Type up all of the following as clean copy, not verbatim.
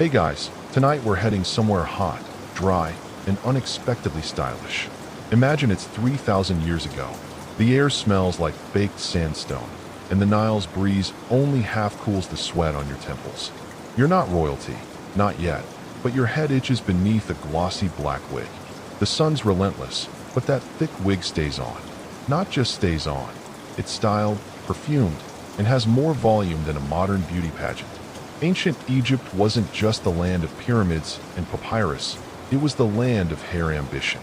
Hey guys, tonight we're heading somewhere hot, dry, and unexpectedly stylish. Imagine it's 3,000 years ago. The air smells like baked sandstone, and the Nile's breeze only half cools the sweat on your temples. You're not royalty, not yet, but your head itches beneath a glossy black wig. The sun's relentless, but that thick wig stays on. Not just stays on, it's styled, perfumed, and has more volume than a modern beauty pageant. Ancient Egypt wasn't just the land of pyramids and papyrus, it was the land of hair ambition.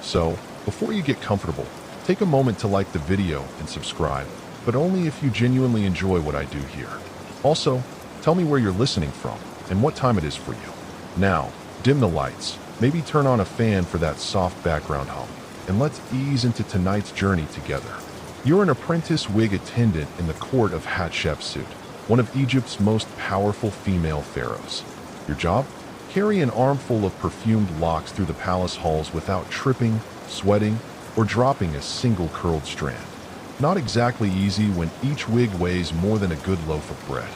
So, before you get comfortable, take a moment to like the video and subscribe, but only if you genuinely enjoy what I do here. Also, tell me where you're listening from and what time it is for you. Now, dim the lights, maybe turn on a fan for that soft background hum, and let's ease into tonight's journey together. You're an apprentice wig attendant in the court of Hatshepsut, one of Egypt's most powerful female pharaohs. Your job? Carry an armful of perfumed locks through the palace halls without tripping, sweating, or dropping a single curled strand. Not exactly easy when each wig weighs more than a good loaf of bread.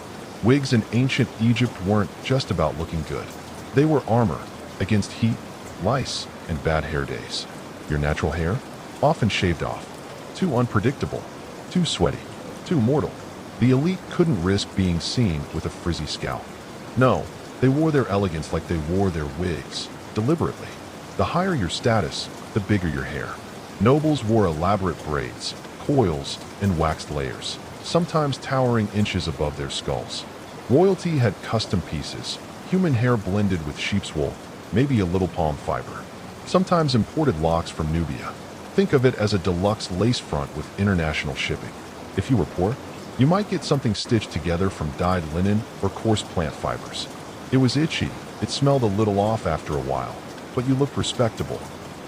Wigs in ancient Egypt weren't just about looking good. They were armor against heat, lice, and bad hair days. Your natural hair? Often shaved off. Too unpredictable, too sweaty, too mortal. The elite couldn't risk being seen with a frizzy scalp. No, they wore their elegance like they wore their wigs, deliberately. The higher your status, the bigger your hair. Nobles wore elaborate braids, coils, and waxed layers, sometimes towering inches above their skulls. Royalty had custom pieces, human hair blended with sheep's wool, maybe a little palm fiber. Sometimes imported locks from Nubia. Think of it as a deluxe lace front with international shipping. If you were poor, you might get something stitched together from dyed linen or coarse plant fibers. It was itchy, it smelled a little off after a while, but you looked respectable,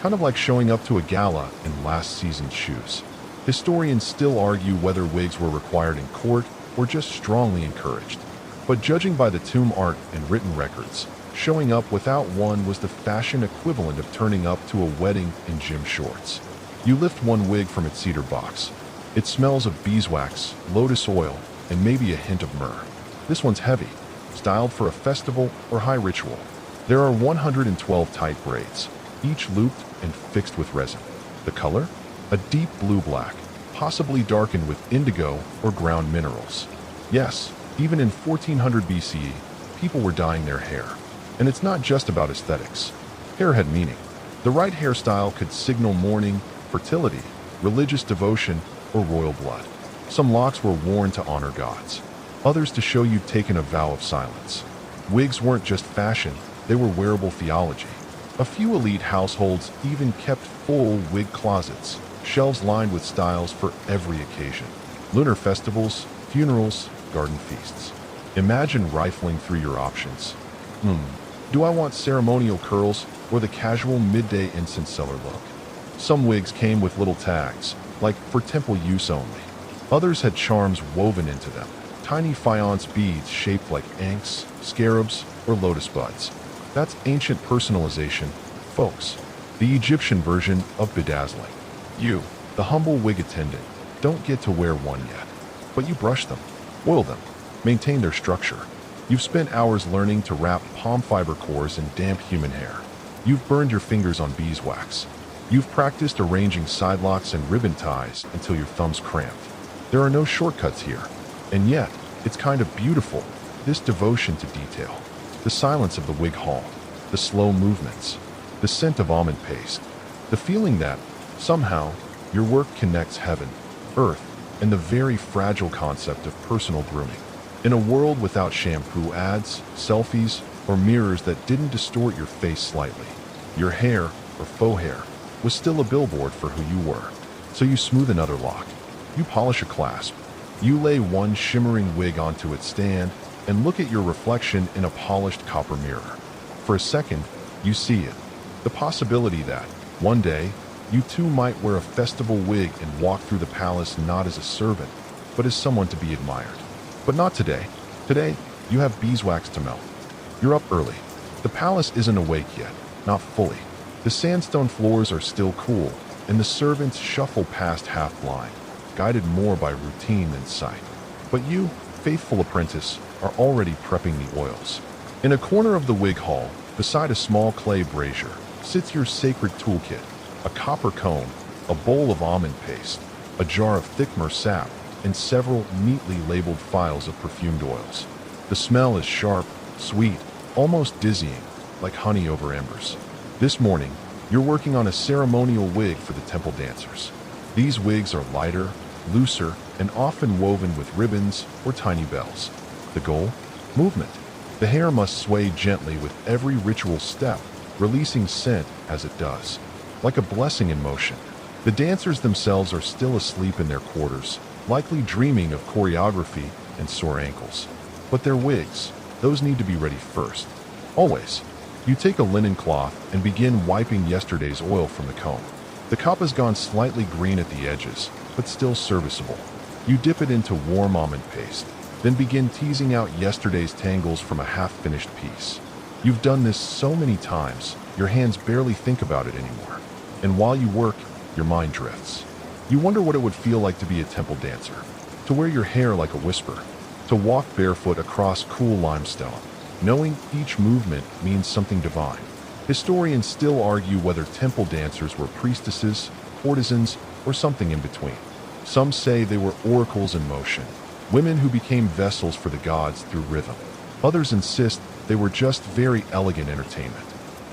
kind of like showing up to a gala in last season's shoes. Historians still argue whether wigs were required in court or just strongly encouraged. But judging by the tomb art and written records, showing up without one was the fashion equivalent of turning up to a wedding in gym shorts. You lift one wig from its cedar box. It smells of beeswax, lotus oil, and maybe a hint of myrrh. This one's heavy, styled for a festival or high ritual. There are 112 tight braids, each looped and fixed with resin. The color? A deep blue-black, possibly darkened with indigo or ground minerals. Yes, even in 1400 BCE, people were dyeing their hair. And it's not just about aesthetics. Hair had meaning. The right hairstyle could signal mourning, fertility, religious devotion, or royal blood. Some locks were worn to honor gods, others to show you'd taken a vow of silence. Wigs weren't just fashion, they were wearable theology. A few elite households even kept full wig closets, shelves lined with styles for every occasion. Lunar festivals, funerals, garden feasts. Imagine rifling through your options. Do I want ceremonial curls or the casual midday incense seller look? Some wigs came with little tags, like for temple use only. Others had charms woven into them, tiny faience beads shaped like ankhs, scarabs, or lotus buds. That's ancient personalization, folks. The Egyptian version of bedazzling. You, the humble wig attendant, don't get to wear one yet. But you brush them, oil them, maintain their structure. You've spent hours learning to wrap palm fiber cores in damp human hair. You've burned your fingers on beeswax. You've practiced arranging side locks and ribbon ties until your thumbs cramped. There are no shortcuts here. And yet, it's kind of beautiful, this devotion to detail. The silence of the wig hall, the slow movements, the scent of almond paste, the feeling that, somehow, your work connects heaven, earth, and the very fragile concept of personal grooming. In a world without shampoo ads, selfies, or mirrors that didn't distort your face slightly, your hair, or faux hair, was still a billboard for who you were. So you smooth another lock, you polish a clasp, you lay one shimmering wig onto its stand, and look at your reflection in a polished copper mirror. For a second, you see it, the possibility that, one day, you too might wear a festival wig and walk through the palace not as a servant, but as someone to be admired. But not today. Today, you have beeswax to melt. You're up early. The palace isn't awake yet, not fully. The sandstone floors are still cool, and the servants shuffle past half-blind, guided more by routine than sight. But you, faithful apprentice, are already prepping the oils. In a corner of the wig hall, beside a small clay brazier, sits your sacred toolkit, a copper comb, a bowl of almond paste, a jar of thick myrrh sap, and several neatly labeled phials of perfumed oils. The smell is sharp, sweet, almost dizzying, like honey over embers. This morning, you're working on a ceremonial wig for the temple dancers. These wigs are lighter, looser, and often woven with ribbons or tiny bells. The goal? Movement. The hair must sway gently with every ritual step, releasing scent as it does, like a blessing in motion. The dancers themselves are still asleep in their quarters, likely dreaming of choreography and sore ankles. But their wigs, those need to be ready first. Always. You take a linen cloth and begin wiping yesterday's oil from the comb. The cup has gone slightly green at the edges, but still serviceable. You dip it into warm almond paste, then begin teasing out yesterday's tangles from a half-finished piece. You've done this so many times, your hands barely think about it anymore. And while you work, your mind drifts. You wonder what it would feel like to be a temple dancer, to wear your hair like a whisper, to walk barefoot across cool limestone, knowing each movement means something divine. Historians still argue whether temple dancers were priestesses, courtesans, or something in between. Some say they were oracles in motion, women who became vessels for the gods through rhythm. Others insist they were just very elegant entertainment.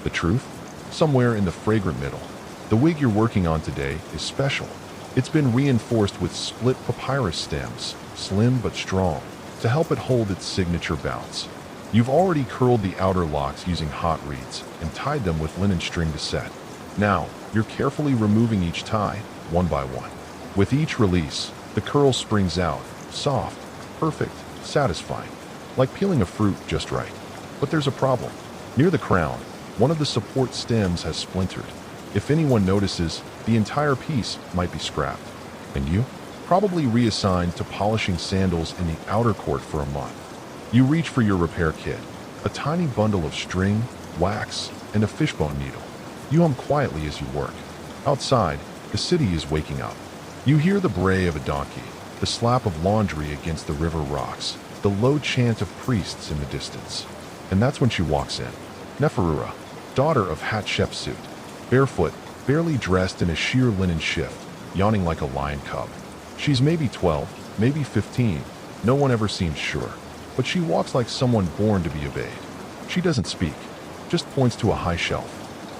The truth? Somewhere in the fragrant middle. The wig you're working on today is special. It's been reinforced with split papyrus stems, slim but strong, to help it hold its signature bounce. You've already curled the outer locks using hot reeds and tied them with linen string to set. Now, you're carefully removing each tie, one by one. With each release, the curl springs out, soft, perfect, satisfying, like peeling a fruit just right. But there's a problem. Near the crown, one of the support stems has splintered. If anyone notices, the entire piece might be scrapped. And you? Probably reassigned to polishing sandals in the outer court for a month. You reach for your repair kit, a tiny bundle of string, wax, and a fishbone needle. You hum quietly as you work. Outside, the city is waking up. You hear the bray of a donkey, the slap of laundry against the river rocks, the low chant of priests in the distance. And that's when she walks in. Neferura, daughter of Hatshepsut, barefoot, barely dressed in a sheer linen shift, yawning like a lion cub. She's maybe 12, maybe 15, no one ever seems sure. But she walks like someone born to be obeyed. She doesn't speak, just points to a high shelf.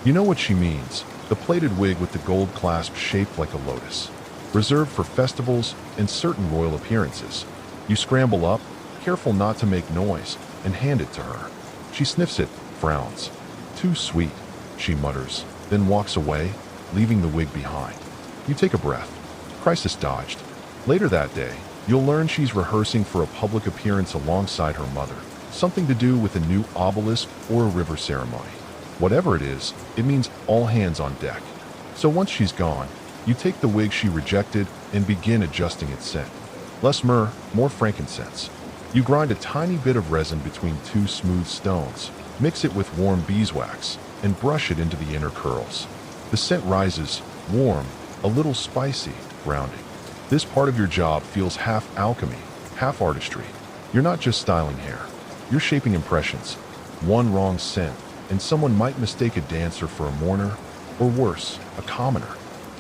You know what she means, the plated wig with the gold clasp shaped like a lotus, reserved for festivals and certain royal appearances. You scramble up, careful not to make noise, and hand it to her. She sniffs it, frowns. Too sweet, she mutters, then walks away, leaving the wig behind. You take a breath. Crisis dodged. Later that day, you'll learn she's rehearsing for a public appearance alongside her mother, something to do with a new obelisk or a river ceremony. Whatever it is, it means all hands on deck. So once she's gone, you take the wig she rejected and begin adjusting its scent. Less myrrh, more frankincense. You grind a tiny bit of resin between two smooth stones, mix it with warm beeswax, and brush it into the inner curls. The scent rises, warm, a little spicy, grounding. This part of your job feels half alchemy, half artistry. You're not just styling hair. You're shaping impressions. One wrong scent, and someone might mistake a dancer for a mourner, or worse, a commoner.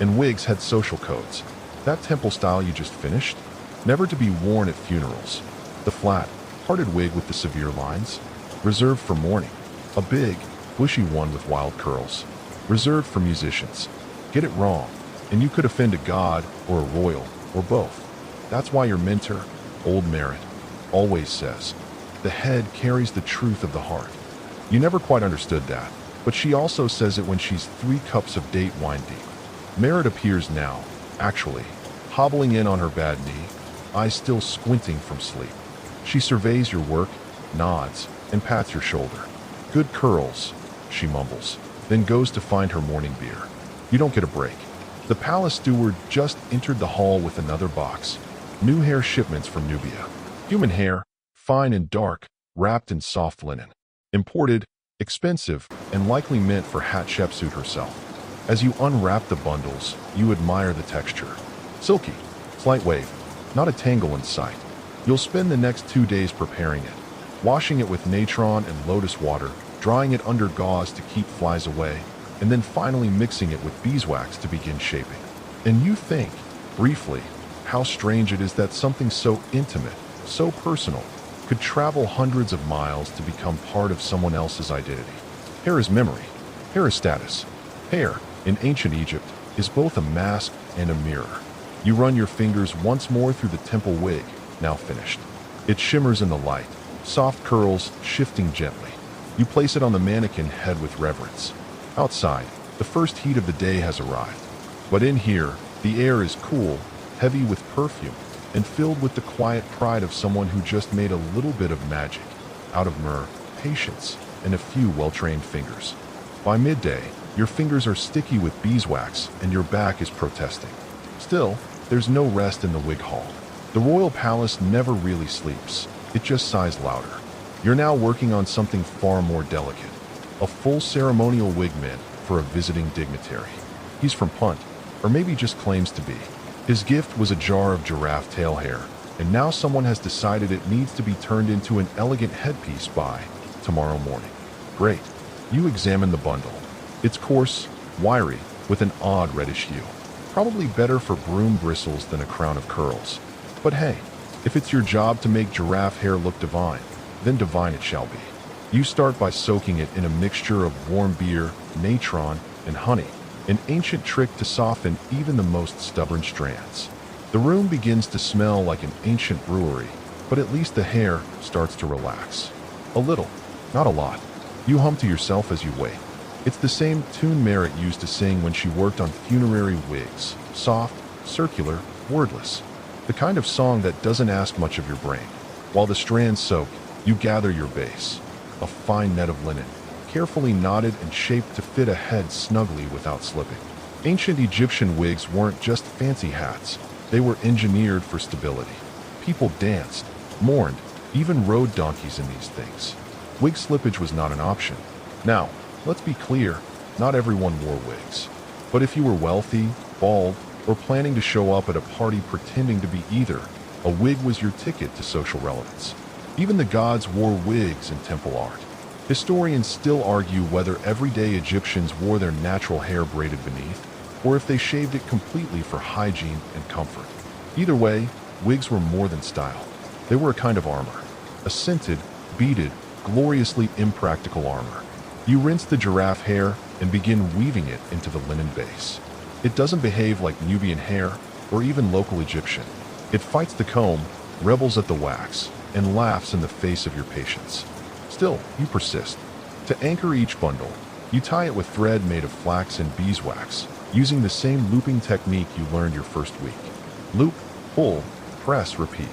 And wigs had social codes. That temple style you just finished? Never to be worn at funerals. The flat, parted wig with the severe lines? Reserved for mourning. A big, bushy one with wild curls. Reserved for musicians. Get it wrong, and you could offend a god or a royal, or both. That's why your mentor, Old Merit, always says, the head carries the truth of the heart. You never quite understood that, but she also says it when she's 3 cups of date wine deep. Merit appears now, actually, hobbling in on her bad knee, eyes still squinting from sleep. She surveys your work, nods, and pats your shoulder. Good curls, she mumbles, then goes to find her morning beer. You don't get a break. The palace steward just entered the hall with another box. New hair shipments from Nubia. Human hair, fine and dark, wrapped in soft linen. Imported, expensive, and likely meant for Hatshepsut herself. As you unwrap the bundles, you admire the texture. Silky, slight wave, not a tangle in sight. You'll spend the next 2 days preparing it. washing it with natron and lotus water, drying it under gauze to keep flies away, and then finally mixing it with beeswax to begin shaping. And you think, briefly, how strange it is that something so intimate, so personal, could travel hundreds of miles to become part of someone else's identity. Hair is memory. Hair is status. Hair, in ancient Egypt, is both a mask and a mirror. You run your fingers once more through the temple wig, now finished. It shimmers in the light, soft curls shifting gently. You place it on the mannequin head with reverence. Outside, the first heat of the day has arrived. But in here, the air is cool, heavy with perfume, and filled with the quiet pride of someone who just made a little bit of magic, out of myrrh, patience, and a few well-trained fingers. By midday, your fingers are sticky with beeswax and your back is protesting. Still, there's no rest in the wig hall. The royal palace never really sleeps, it just sighs louder. You're now working on something far more delicate, a full ceremonial wig mint for a visiting dignitary. He's from Punt, or maybe just claims to be. His gift was a jar of giraffe tail hair, and now someone has decided it needs to be turned into an elegant headpiece by tomorrow morning. Great. You examine the bundle. It's coarse, wiry, with an odd reddish hue. Probably better for broom bristles than a crown of curls. But hey, if it's your job to make giraffe hair look divine, then divine it shall be. You start by soaking it in a mixture of warm beer, natron, and honey, an ancient trick to soften even the most stubborn strands. The room begins to smell like an ancient brewery, but at least the hair starts to relax. A little, not a lot. You hum to yourself as you wait. It's the same tune Merritt used to sing when she worked on funerary wigs, soft, circular, wordless. The kind of song that doesn't ask much of your brain. While the strands soak, you gather your base, a fine net of linen, carefully knotted and shaped to fit a head snugly without slipping. Ancient Egyptian wigs weren't just fancy hats, they were engineered for stability. People danced, mourned, even rode donkeys in these things. Wig slippage was not an option. Now, let's be clear, not everyone wore wigs. But if you were wealthy, bald, or planning to show up at a party pretending to be either, a wig was your ticket to social relevance. Even the gods wore wigs in temple art. Historians still argue whether everyday Egyptians wore their natural hair braided beneath, or if they shaved it completely for hygiene and comfort. Either way, wigs were more than style. They were a kind of armor. A scented, beaded, gloriously impractical armor. You rinse the giraffe hair and begin weaving it into the linen base. It doesn't behave like Nubian hair or even local Egyptian. It fights the comb, rebels at the wax, and laughs in the face of your patience. Still, you persist. To anchor each bundle, you tie it with thread made of flax and beeswax, using the same looping technique you learned your first week. Loop, pull, press, repeat.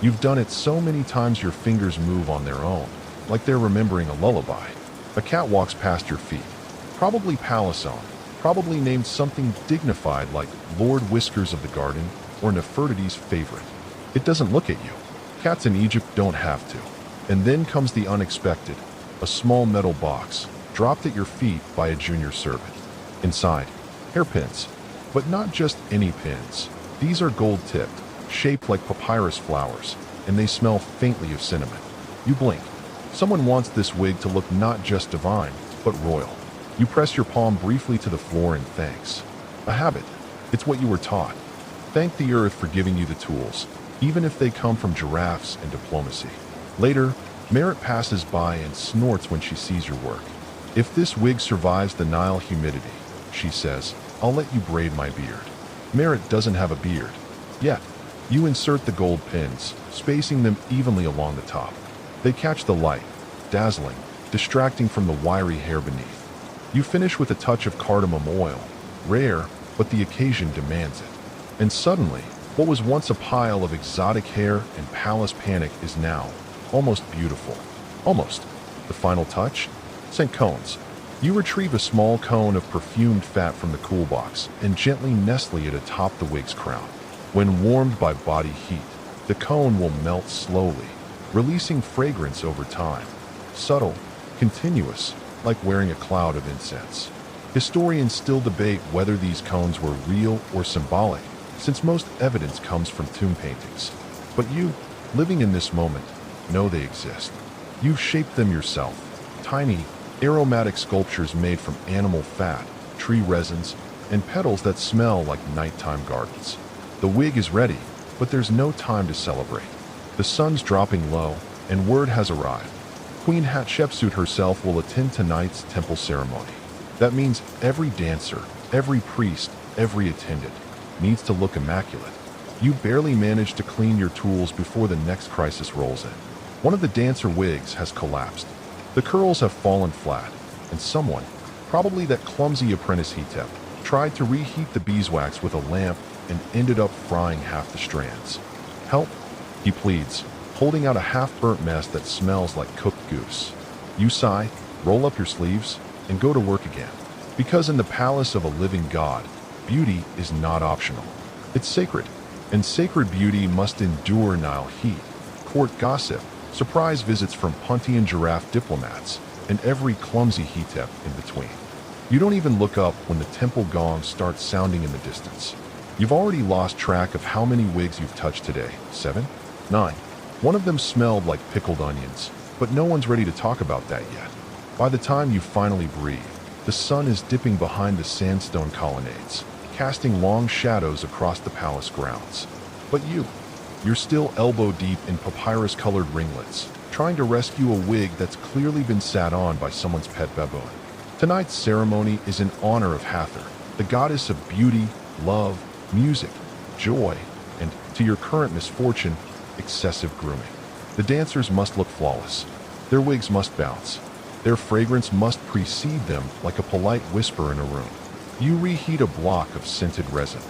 You've done it so many times your fingers move on their own, like they're remembering a lullaby. A cat walks past your feet, probably palisson, probably named something dignified like Lord Whiskers of the Garden or Nefertiti's favorite. It doesn't look at you. Cats in Egypt don't have to. And then comes the unexpected, a small metal box, dropped at your feet by a junior servant. Inside, hairpins. But not just any pins. These are gold-tipped, shaped like papyrus flowers, and they smell faintly of cinnamon. You blink. Someone wants this wig to look not just divine, but royal. You press your palm briefly to the floor in thanks. A habit. It's what you were taught. Thank the earth for giving you the tools, even if they come from giraffes and diplomacy. Later, Merritt passes by and snorts when she sees your work. If this wig survives the Nile humidity, she says, I'll let you braid my beard. Merritt doesn't have a beard. Yet, you insert the gold pins, spacing them evenly along the top. They catch the light, dazzling, distracting from the wiry hair beneath. You finish with a touch of cardamom oil, rare, but the occasion demands it. And suddenly, what was once a pile of exotic hair and palace panic is now almost beautiful. Almost. The final touch? Scent cones. You retrieve a small cone of perfumed fat from the cool box and gently nestle it atop the wig's crown. When warmed by body heat, the cone will melt slowly, releasing fragrance over time. Subtle, continuous, like wearing a cloud of incense. Historians still debate whether these cones were real or symbolic, since most evidence comes from tomb paintings. But you, living in this moment, know they exist. You've shaped them yourself. Tiny, aromatic sculptures made from animal fat, tree resins, and petals that smell like nighttime gardens. The wig is ready, but there's no time to celebrate. The sun's dropping low, and word has arrived. Queen Hatshepsut herself will attend tonight's temple ceremony. That means every dancer, every priest, every attendant needs to look immaculate. You barely manage to clean your tools before the next crisis rolls in. One of the dancer wigs has collapsed. The curls have fallen flat, and someone, probably that clumsy apprentice Hetep, tried to reheat the beeswax with a lamp and ended up frying half the strands. "Help," he pleads, holding out a half-burnt mess that smells like cooked goose. You sigh, roll up your sleeves, and go to work again. Because in the palace of a living god, beauty is not optional. It's sacred, and sacred beauty must endure Nile heat, court gossip, surprise visits from Puntian giraffe diplomats, and every clumsy Hetep in between. You don't even look up when the temple gong starts sounding in the distance. You've already lost track of how many wigs you've touched today. 7? 9. One of them smelled like pickled onions, but no one's ready to talk about that yet. By the time you finally breathe, the sun is dipping behind the sandstone colonnades, casting long shadows across the palace grounds. But you're still elbow-deep in papyrus-colored ringlets, trying to rescue a wig that's clearly been sat on by someone's pet baboon. Tonight's ceremony is in honor of Hathor, the goddess of beauty, love, music, joy, and, to your current misfortune, excessive grooming. The dancers must look flawless. Their wigs must bounce. Their fragrance must precede them like a polite whisper in a room. You reheat a block of scented resin.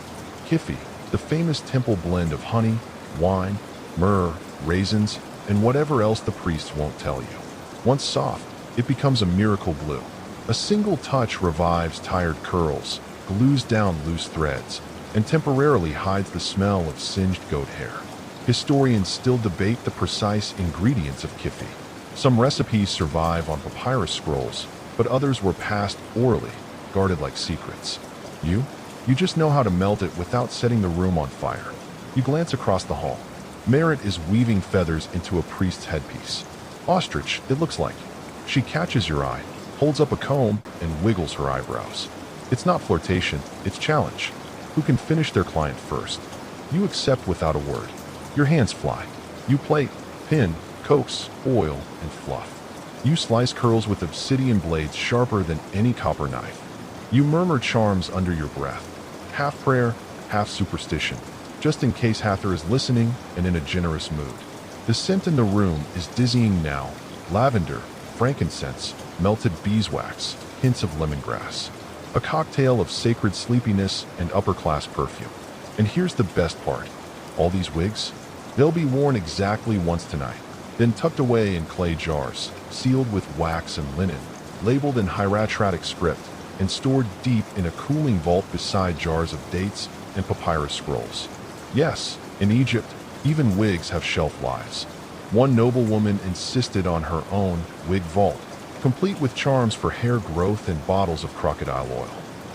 Kifi, the famous temple blend of honey, wine, myrrh, raisins, and whatever else the priests won't tell you. Once soft, it becomes a miracle glue. A single touch revives tired curls, glues down loose threads, and temporarily hides the smell of singed goat hair. Historians still debate the precise ingredients of kifi. Some recipes survive on papyrus scrolls, but others were passed orally, guarded like secrets. You just know how to melt it without setting the room on fire. You glance across the hall. Merit is weaving feathers into a priest's headpiece. Ostrich, it looks like. She catches your eye, holds up a comb, and wiggles her eyebrows. It's not flirtation, it's challenge. Who can finish their client first? You accept without a word. Your hands fly. You plait, pin, coax, oil, and fluff. You slice curls with obsidian blades sharper than any copper knife. You murmur charms under your breath. Half prayer, half superstition, just in case Hathor is listening and in a generous mood. The scent in the room is dizzying now. Lavender, frankincense, melted beeswax, hints of lemongrass. A cocktail of sacred sleepiness and upper-class perfume. And here's the best part. All these wigs, they'll be worn exactly once tonight, then tucked away in clay jars, sealed with wax and linen, labeled in hieratic script, and stored deep in a cooling vault beside jars of dates and papyrus scrolls. Yes, in Egypt, even wigs have shelf lives. One noblewoman insisted on her own wig vault, complete with charms for hair growth and bottles of crocodile oil.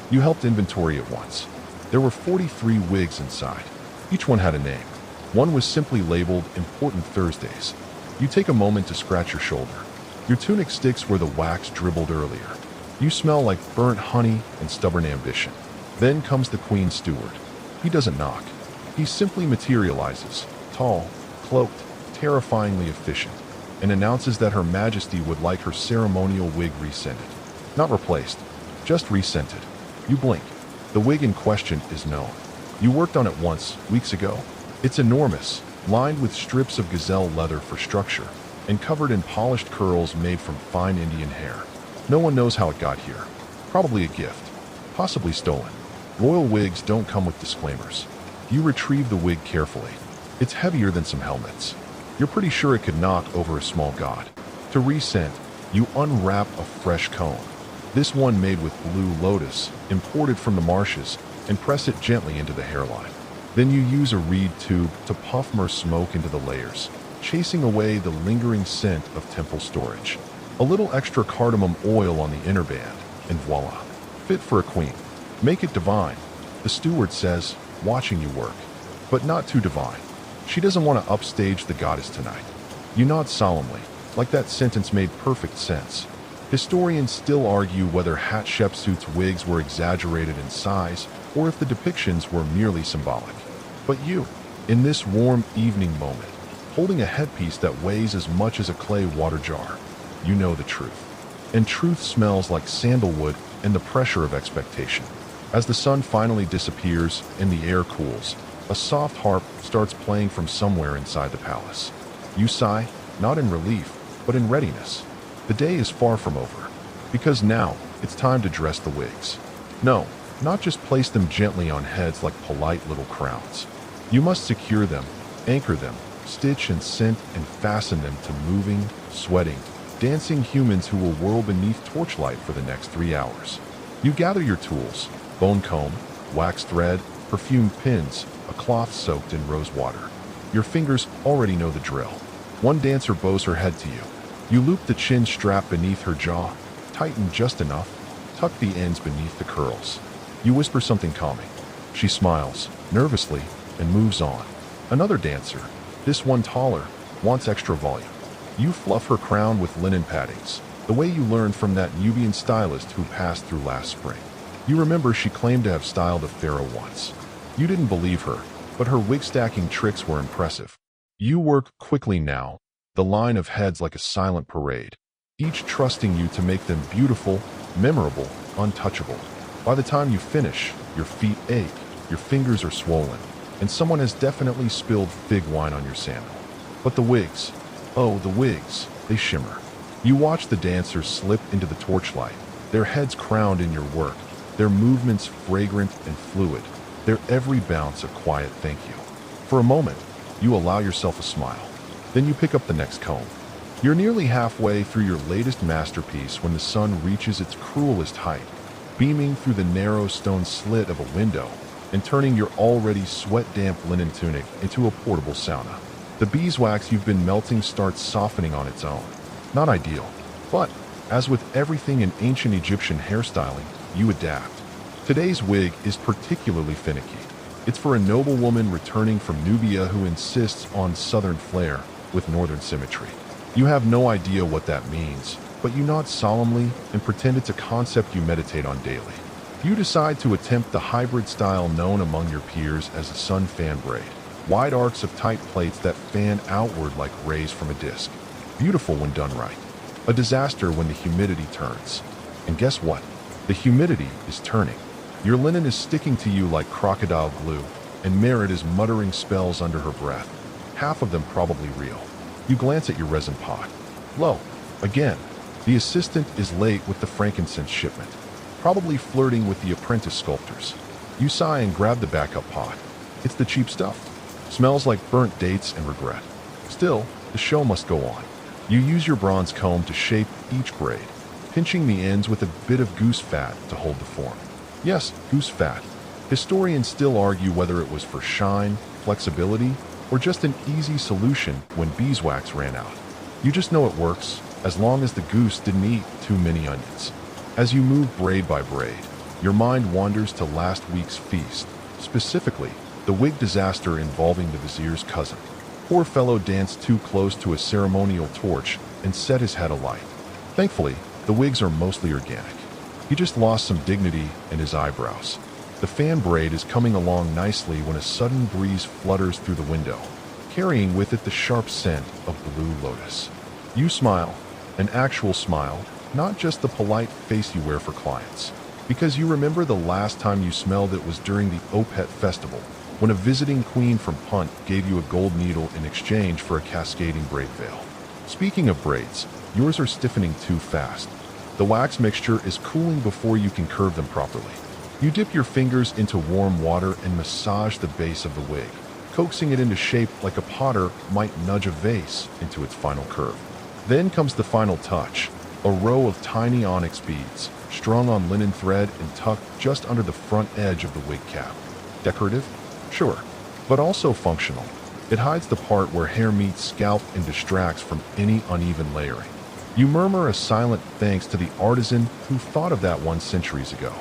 You helped inventory it once. There were 43 wigs inside. Each one had a name. One was simply labeled Important Thursdays. You take a moment to scratch your shoulder. Your tunic sticks where the wax dribbled earlier. You smell like burnt honey and stubborn ambition. Then comes the Queen's steward. He doesn't knock. He simply materializes, tall, cloaked, terrifyingly efficient, and announces that Her Majesty would like her ceremonial wig rescented. Not replaced, just rescented. You blink. The wig in question is known. You worked on it once, weeks ago. It's enormous, lined with strips of gazelle leather for structure, and covered in polished curls made from fine Indian hair. No one knows how it got here. Probably a gift. Possibly stolen. Royal wigs don't come with disclaimers. You retrieve the wig carefully. It's heavier than some helmets. You're pretty sure it could knock over a small god. To rescent, you unwrap a fresh comb. This one made with blue lotus, imported from the marshes, and press it gently into the hairline. Then you use a reed tube to puff more smoke into the layers, chasing away the lingering scent of temple storage. A little extra cardamom oil on the inner band, and voila. Fit for a queen. Make it divine, the steward says, watching you work. But not too divine. She doesn't want to upstage the goddess tonight. You nod solemnly. Like that sentence made perfect sense. Historians still argue whether Hatshepsut's wigs were exaggerated in size or if the depictions were merely symbolic. But you, in this warm evening moment, holding a headpiece that weighs as much as a clay water jar, you know the truth. And truth smells like sandalwood and the pressure of expectation. As the sun finally disappears and the air cools, a soft harp starts playing from somewhere inside the palace. You sigh, not in relief, but in readiness. The day is far from over, because now it's time to dress the wigs. No, not just place them gently on heads like polite little crowns. You must secure them, anchor them, stitch and scent and fasten them to moving, sweating, dancing humans who will whirl beneath torchlight for the next 3 hours. You gather your tools, bone comb, wax thread, perfumed pins, a cloth soaked in rose water. Your fingers already know the drill. One dancer bows her head to you. You loop the chin strap beneath her jaw, tighten just enough, tuck the ends beneath the curls. You whisper something calming. She smiles, nervously, and moves on. Another dancer, this one taller, wants extra volume. You fluff her crown with linen paddings, the way you learned from that Nubian stylist who passed through last spring. You remember she claimed to have styled a pharaoh once. You didn't believe her, but her wig stacking tricks were impressive. You work quickly now, the line of heads like a silent parade, each trusting you to make them beautiful, memorable, untouchable. By the time you finish, your feet ache, your fingers are swollen, and someone has definitely spilled fig wine on your sandal. But the wigs, oh, the wigs, they shimmer. You watch the dancers slip into the torchlight, their heads crowned in your work, their movements fragrant and fluid, their every bounce a quiet thank you. For a moment, you allow yourself a smile. Then you pick up the next comb. You're nearly halfway through your latest masterpiece when the sun reaches its cruelest height, beaming through the narrow stone slit of a window and turning your already sweat-damp linen tunic into a portable sauna. The beeswax you've been melting starts softening on its own. Not ideal, but as with everything in ancient Egyptian hairstyling, you adapt. Today's wig is particularly finicky. It's for a noblewoman returning from Nubia who insists on southern flair with northern symmetry. You have no idea what that means, but you nod solemnly and pretend it's a concept you meditate on daily. You decide to attempt the hybrid style known among your peers as a sun fan braid. Wide arcs of tight plates that fan outward like rays from a disc. Beautiful when done right. A disaster when the humidity turns. And guess what? The humidity is turning. Your linen is sticking to you like crocodile glue, and Merit is muttering spells under her breath, half of them probably real. You glance at your resin pot. Lo, again, the assistant is late with the frankincense shipment, probably flirting with the apprentice sculptors. You sigh and grab the backup pot. It's the cheap stuff. Smells like burnt dates and regret. Still, the show must go on. You use your bronze comb to shape each braid, pinching the ends with a bit of goose fat to hold the form. Yes, goose fat. Historians still argue whether it was for shine, flexibility, or just an easy solution when beeswax ran out. You just know it works, as long as the goose didn't eat too many onions. As you move braid by braid, your mind wanders to last week's feast, specifically, the wig disaster involving the vizier's cousin. Poor fellow danced too close to a ceremonial torch and set his head alight. Thankfully, the wigs are mostly organic. He just lost some dignity in his eyebrows. The fan braid is coming along nicely when a sudden breeze flutters through the window, carrying with it the sharp scent of blue lotus. You smile, an actual smile, not just the polite face you wear for clients, because you remember the last time you smelled it was during the Opet festival, when a visiting queen from Punt gave you a gold needle in exchange for a cascading braid veil. Speaking of braids, yours are stiffening too fast. The wax mixture is cooling before you can curve them properly. You dip your fingers into warm water and massage the base of the wig, coaxing it into shape like a potter might nudge a vase into its final curve. Then comes the final touch, a row of tiny onyx beads, strung on linen thread and tucked just under the front edge of the wig cap. Decorative? Sure, but also functional. It hides the part where hair meets scalp and distracts from any uneven layering. You murmur a silent thanks to the artisan who thought of that one centuries ago.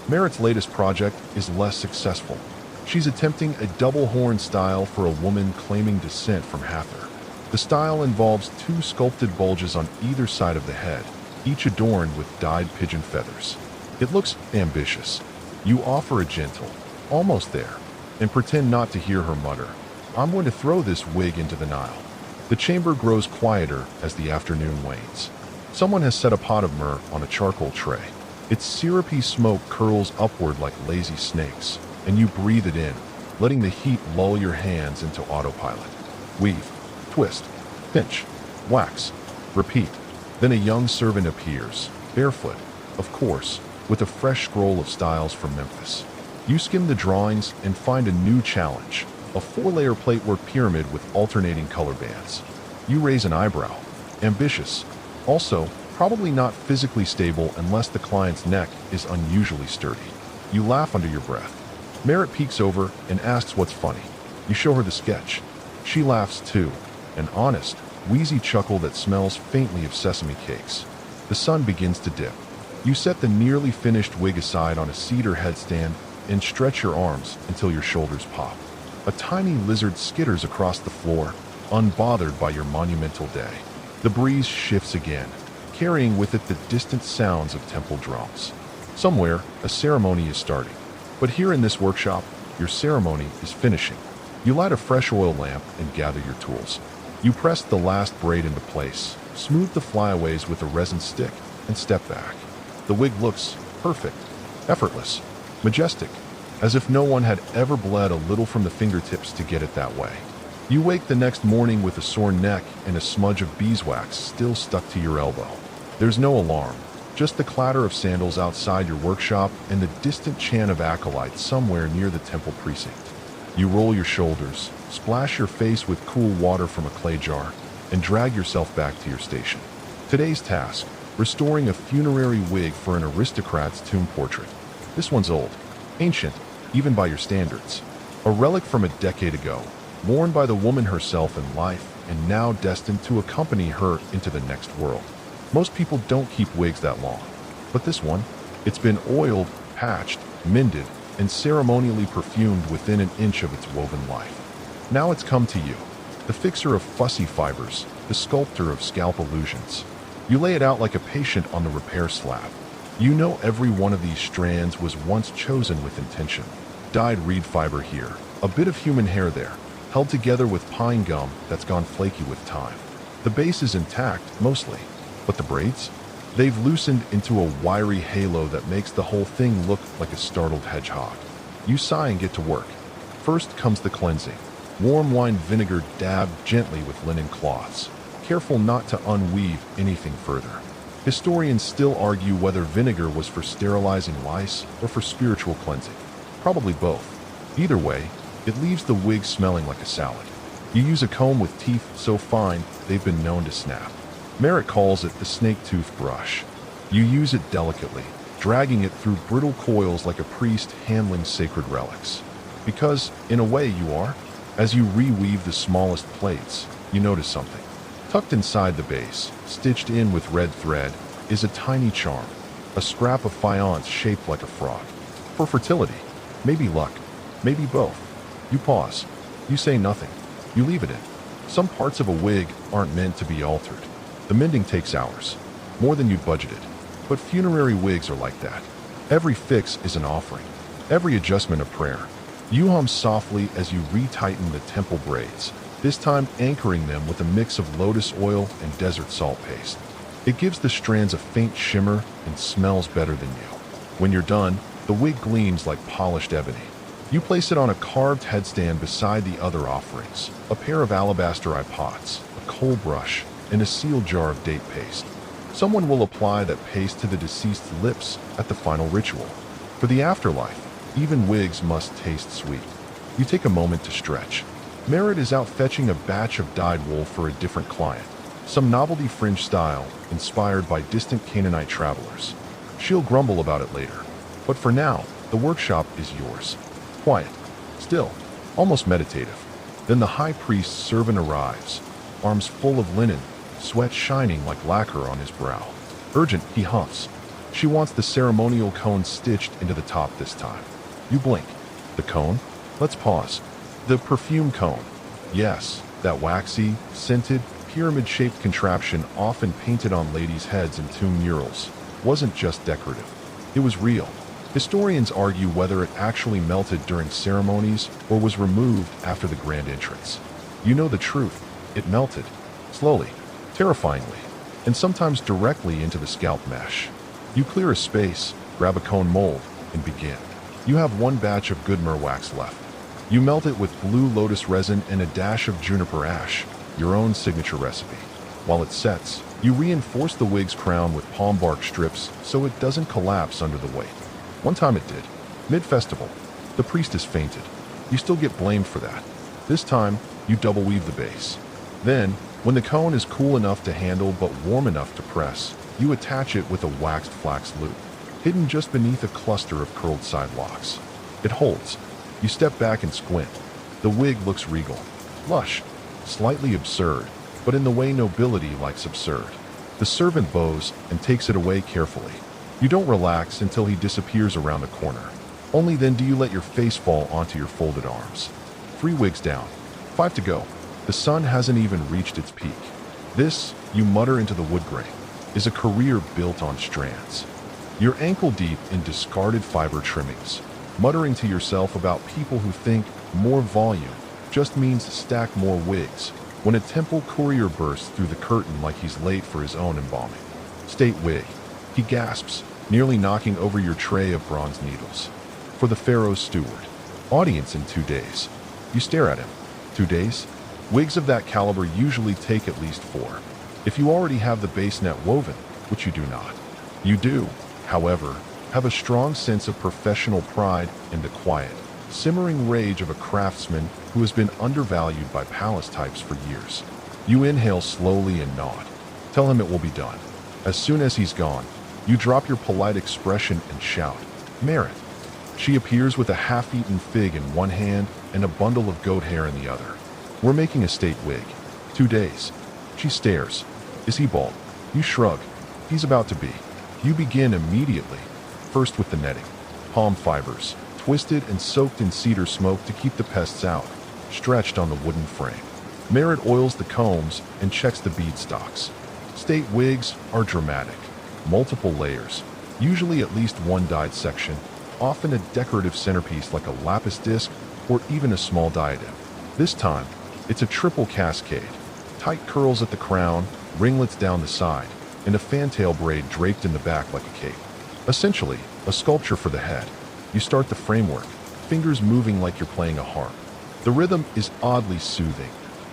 Merit's latest project is less successful. She's attempting a double horn style for a woman claiming descent from Hathor. The style involves two sculpted bulges on either side of the head, each adorned with dyed pigeon feathers. It looks ambitious. You offer a gentle, almost there, and pretend not to hear her mutter, "I'm going to throw this wig into the Nile." The chamber grows quieter as the afternoon wanes. Someone has set a pot of myrrh on a charcoal tray. Its syrupy smoke curls upward like lazy snakes, and you breathe it in, letting the heat lull your hands into autopilot. Weave, twist, pinch, wax, repeat. Then a young servant appears, barefoot, of course, with a fresh scroll of styles from Memphis. You skim the drawings and find a new challenge, a 4-layer platework pyramid with alternating color bands. You raise an eyebrow. Ambitious. Also, probably not physically stable unless the client's neck is unusually sturdy. You laugh under your breath. Merritt peeks over and asks what's funny. You show her the sketch. She laughs too, an honest, wheezy chuckle that smells faintly of sesame cakes. The sun begins to dip. You set the nearly finished wig aside on a cedar headstand and stretch your arms until your shoulders pop. A tiny lizard skitters across the floor, unbothered by your monumental day. The breeze shifts again, carrying with it the distant sounds of temple drums. Somewhere, a ceremony is starting. But here in this workshop, your ceremony is finishing. You light a fresh oil lamp and gather your tools. You press the last braid into place, smooth the flyaways with a resin stick, and step back. The wig looks perfect, effortless, majestic, as if no one had ever bled a little from the fingertips to get it that way. You wake the next morning with a sore neck and a smudge of beeswax still stuck to your elbow. There's no alarm, just the clatter of sandals outside your workshop and the distant chant of acolytes somewhere near the temple precinct. You roll your shoulders, splash your face with cool water from a clay jar, and drag yourself back to your station. Today's task: restoring a funerary wig for an aristocrat's tomb portrait. This one's old, ancient, even by your standards. A relic from a decade ago, worn by the woman herself in life and now destined to accompany her into the next world. Most people don't keep wigs that long, but this one, it's been oiled, patched, mended, and ceremonially perfumed within an inch of its woven life. Now it's come to you, the fixer of fussy fibers, the sculptor of scalp illusions. You lay it out like a patient on the repair slab. You know every one of these strands was once chosen with intention. Dyed reed fiber here, a bit of human hair there, held together with pine gum that's gone flaky with time. The base is intact, mostly, but the braids? They've loosened into a wiry halo that makes the whole thing look like a startled hedgehog. You sigh and get to work. First comes the cleansing. Warm wine vinegar dabbed gently with linen cloths, careful not to unweave anything further. Historians still argue whether vinegar was for sterilizing lice or for spiritual cleansing. Probably both. Either way, it leaves the wig smelling like a salad. You use a comb with teeth so fine they've been known to snap. Merritt calls it the snake tooth brush. You use it delicately, dragging it through brittle coils like a priest handling sacred relics. Because, in a way, you are. As you reweave the smallest plates, you notice something. Tucked inside the base, stitched in with red thread, is a tiny charm, a scrap of faience shaped like a frog. For fertility, maybe luck, maybe both. You pause. You say nothing. You leave it in. Some parts of a wig aren't meant to be altered. The mending takes hours, more than you'd budgeted. But funerary wigs are like that. Every fix is an offering, every adjustment a prayer. You hum softly as you retighten the temple braids, this time anchoring them with a mix of lotus oil and desert salt paste. It gives the strands a faint shimmer and smells better than you. When you're done, the wig gleams like polished ebony. You place it on a carved headstand beside the other offerings, a pair of alabaster eye pots, a coal brush, and a sealed jar of date paste. Someone will apply that paste to the deceased's lips at the final ritual. For the afterlife, even wigs must taste sweet. You take a moment to stretch. Merritt is out fetching a batch of dyed wool for a different client, some novelty fringe style inspired by distant Canaanite travelers. She'll grumble about it later, but for now, the workshop is yours. Quiet, still, almost meditative. Then the high priest's servant arrives, arms full of linen, sweat shining like lacquer on his brow. Urgent, he huffs. She wants the ceremonial cone stitched into the top this time. You blink. The cone? Let's pause. The perfume cone. Yes, That waxy, scented, pyramid-shaped contraption often painted on ladies' heads in tomb murals wasn't just decorative. It was real. Historians argue whether it actually melted during ceremonies or was removed after the grand entrance. You know the truth. It melted. Slowly, terrifyingly, and sometimes directly into the scalp mesh. You clear a space, grab a cone mold, and begin. You have one batch of good myrrh wax left. You melt it with blue lotus resin and a dash of juniper ash, your own signature recipe. While it sets, you reinforce the wig's crown with palm bark strips so it doesn't collapse under the weight. One time it did. Mid-festival, the priestess fainted. You still get blamed for that. This time, you double weave the base. Then, when the cone is cool enough to handle but warm enough to press, you attach it with a waxed flax loop, hidden just beneath a cluster of curled side locks. It holds. You step back and squint. The wig looks regal, lush, slightly absurd, but in the way nobility likes absurd. The servant bows and takes it away carefully. You don't relax until he disappears around the corner. Only then do you let your face fall onto your folded arms. 3 wigs down. 5 to go. The sun hasn't even reached its peak. This, you mutter into the wood grain, is a career built on strands. You're ankle deep in discarded fiber trimmings, muttering to yourself about people who think more volume just means stack more wigs, when a temple courier bursts through the curtain like he's late for his own embalming. State wig. He gasps, nearly knocking over your tray of bronze needles. For the pharaoh's steward. Audience in 2 days. You stare at him. 2 days? Wigs of that caliber usually take at least 4. If you already have the base net woven, which you do not. You do, however, have a strong sense of professional pride and the quiet, simmering rage of a craftsman who has been undervalued by palace types for years. You inhale slowly and nod. Tell him it will be done. As soon as he's gone, you drop your polite expression and shout, "Merit." She appears with a half-eaten fig in one hand and a bundle of goat hair in the other. We're making a state wig. 2 days. She stares. Is he bald? You shrug. He's about to be. You begin immediately. First with the netting. Palm fibers, twisted and soaked in cedar smoke to keep the pests out, stretched on the wooden frame. Merit oils the combs and checks the bead stocks. State wigs are dramatic. Multiple layers, usually at least one dyed section, often a decorative centerpiece like a lapis disc or even a small diadem. This time, it's a triple cascade. Tight curls at the crown, ringlets down the side, and a fantail braid draped in the back like a cape. Essentially, a sculpture for the head. You start the framework, fingers moving like you're playing a harp. The rhythm is oddly soothing.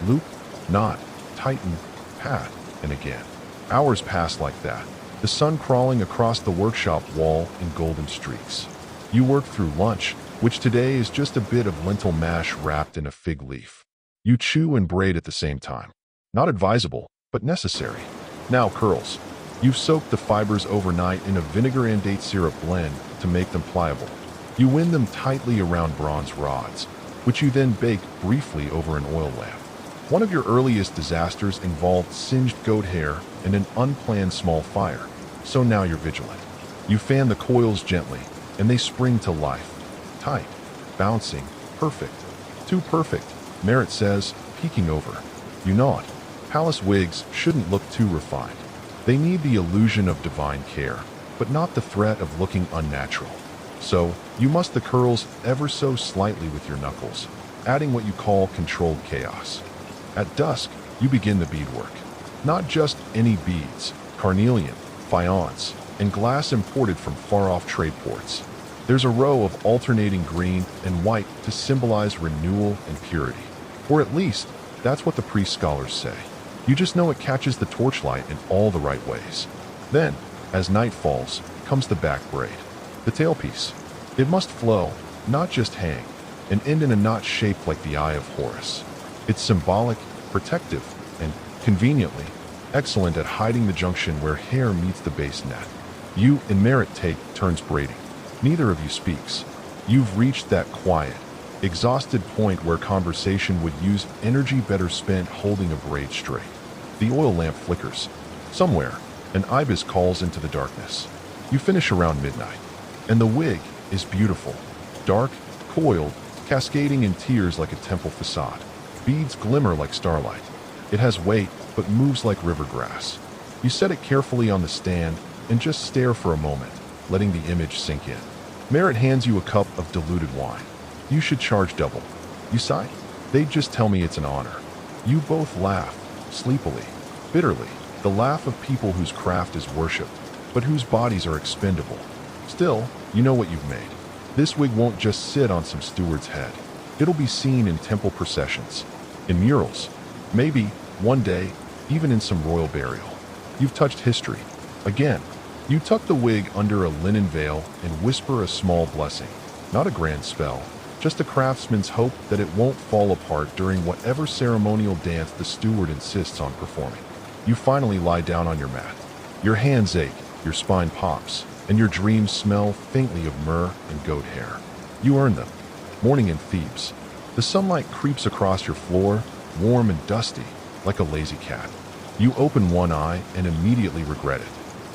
Loop, knot, tighten, pat, and again. Hours pass like that, the sun crawling across the workshop wall in golden streaks. You work through lunch, which today is just a bit of lentil mash wrapped in a fig leaf. You chew and braid at the same time. Not advisable, but necessary. Now curls. You've soaked the fibers overnight in a vinegar and date syrup blend to make them pliable. You wind them tightly around bronze rods, which you then bake briefly over an oil lamp. One of your earliest disasters involved singed goat hair and an unplanned small fire, so now you're vigilant. You fan the coils gently, and they spring to life. Tight, bouncing, perfect. Too perfect, Merit says, peeking over. You nod. Palace wigs shouldn't look too refined. They need the illusion of divine care, but not the threat of looking unnatural. So, you muss the curls ever so slightly with your knuckles, adding what you call controlled chaos. At dusk, you begin the beadwork. Not just any beads, carnelian, faience, and glass imported from far-off trade ports. There's a row of alternating green and white to symbolize renewal and purity. Or at least, that's what the priest scholars say. You just know it catches the torchlight in all the right ways. Then, as night falls, comes the back braid. The tailpiece. It must flow, not just hang, and end in a knot shaped like the eye of Horus. It's symbolic, protective, and, conveniently, excellent at hiding the junction where hair meets the base net. You and Merit take turns braiding. Neither of you speaks. You've reached that quiet, exhausted point where conversation would use energy better spent holding a braid straight. The oil lamp flickers. Somewhere, an ibis calls into the darkness. You finish around midnight, and the wig is beautiful. Dark, coiled, cascading in tears like a temple facade. Beads glimmer like starlight. It has weight, but moves like river grass. You set it carefully on the stand and just stare for a moment, letting the image sink in. Merritt hands you a cup of diluted wine. You should charge double. You sigh? They'd just tell me it's an honor. You both laugh, sleepily, bitterly, the laugh of people whose craft is worshipped, but whose bodies are expendable. Still, you know what you've made. This wig won't just sit on some steward's head. It'll be seen in temple processions, in murals, maybe, one day, even in some royal burial. You've touched history. Again, you tuck the wig under a linen veil and whisper a small blessing. Not a grand spell, just a craftsman's hope that it won't fall apart during whatever ceremonial dance the steward insists on performing. You finally lie down on your mat. Your hands ache, your spine pops, and your dreams smell faintly of myrrh and goat hair. You earn them. Morning in Thebes. The sunlight creeps across your floor, warm and dusty, like a lazy cat. You open one eye and immediately regret it.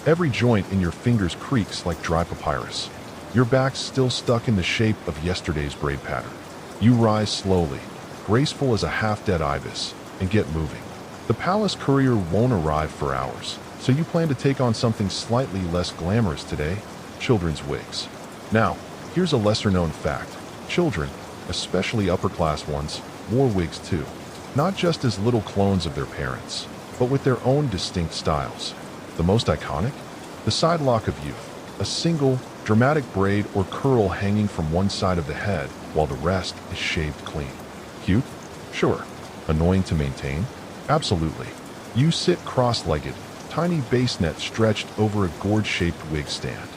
Every joint in your fingers creaks like dry papyrus. Your back's still stuck in the shape of yesterday's braid pattern. You rise slowly, graceful as a half-dead ibis, and get moving. The palace courier won't arrive for hours, so you plan to take on something slightly less glamorous today: children's wigs. Now, here's a lesser-known fact. Children, especially upper-class ones, wore wigs too. Not just as little clones of their parents, but with their own distinct styles. The most iconic? The side lock of youth. A single, dramatic braid or curl hanging from one side of the head while the rest is shaved clean. Cute? Sure. Annoying to maintain? Absolutely. You sit cross-legged, tiny bassinet stretched over a gourd-shaped wig stand.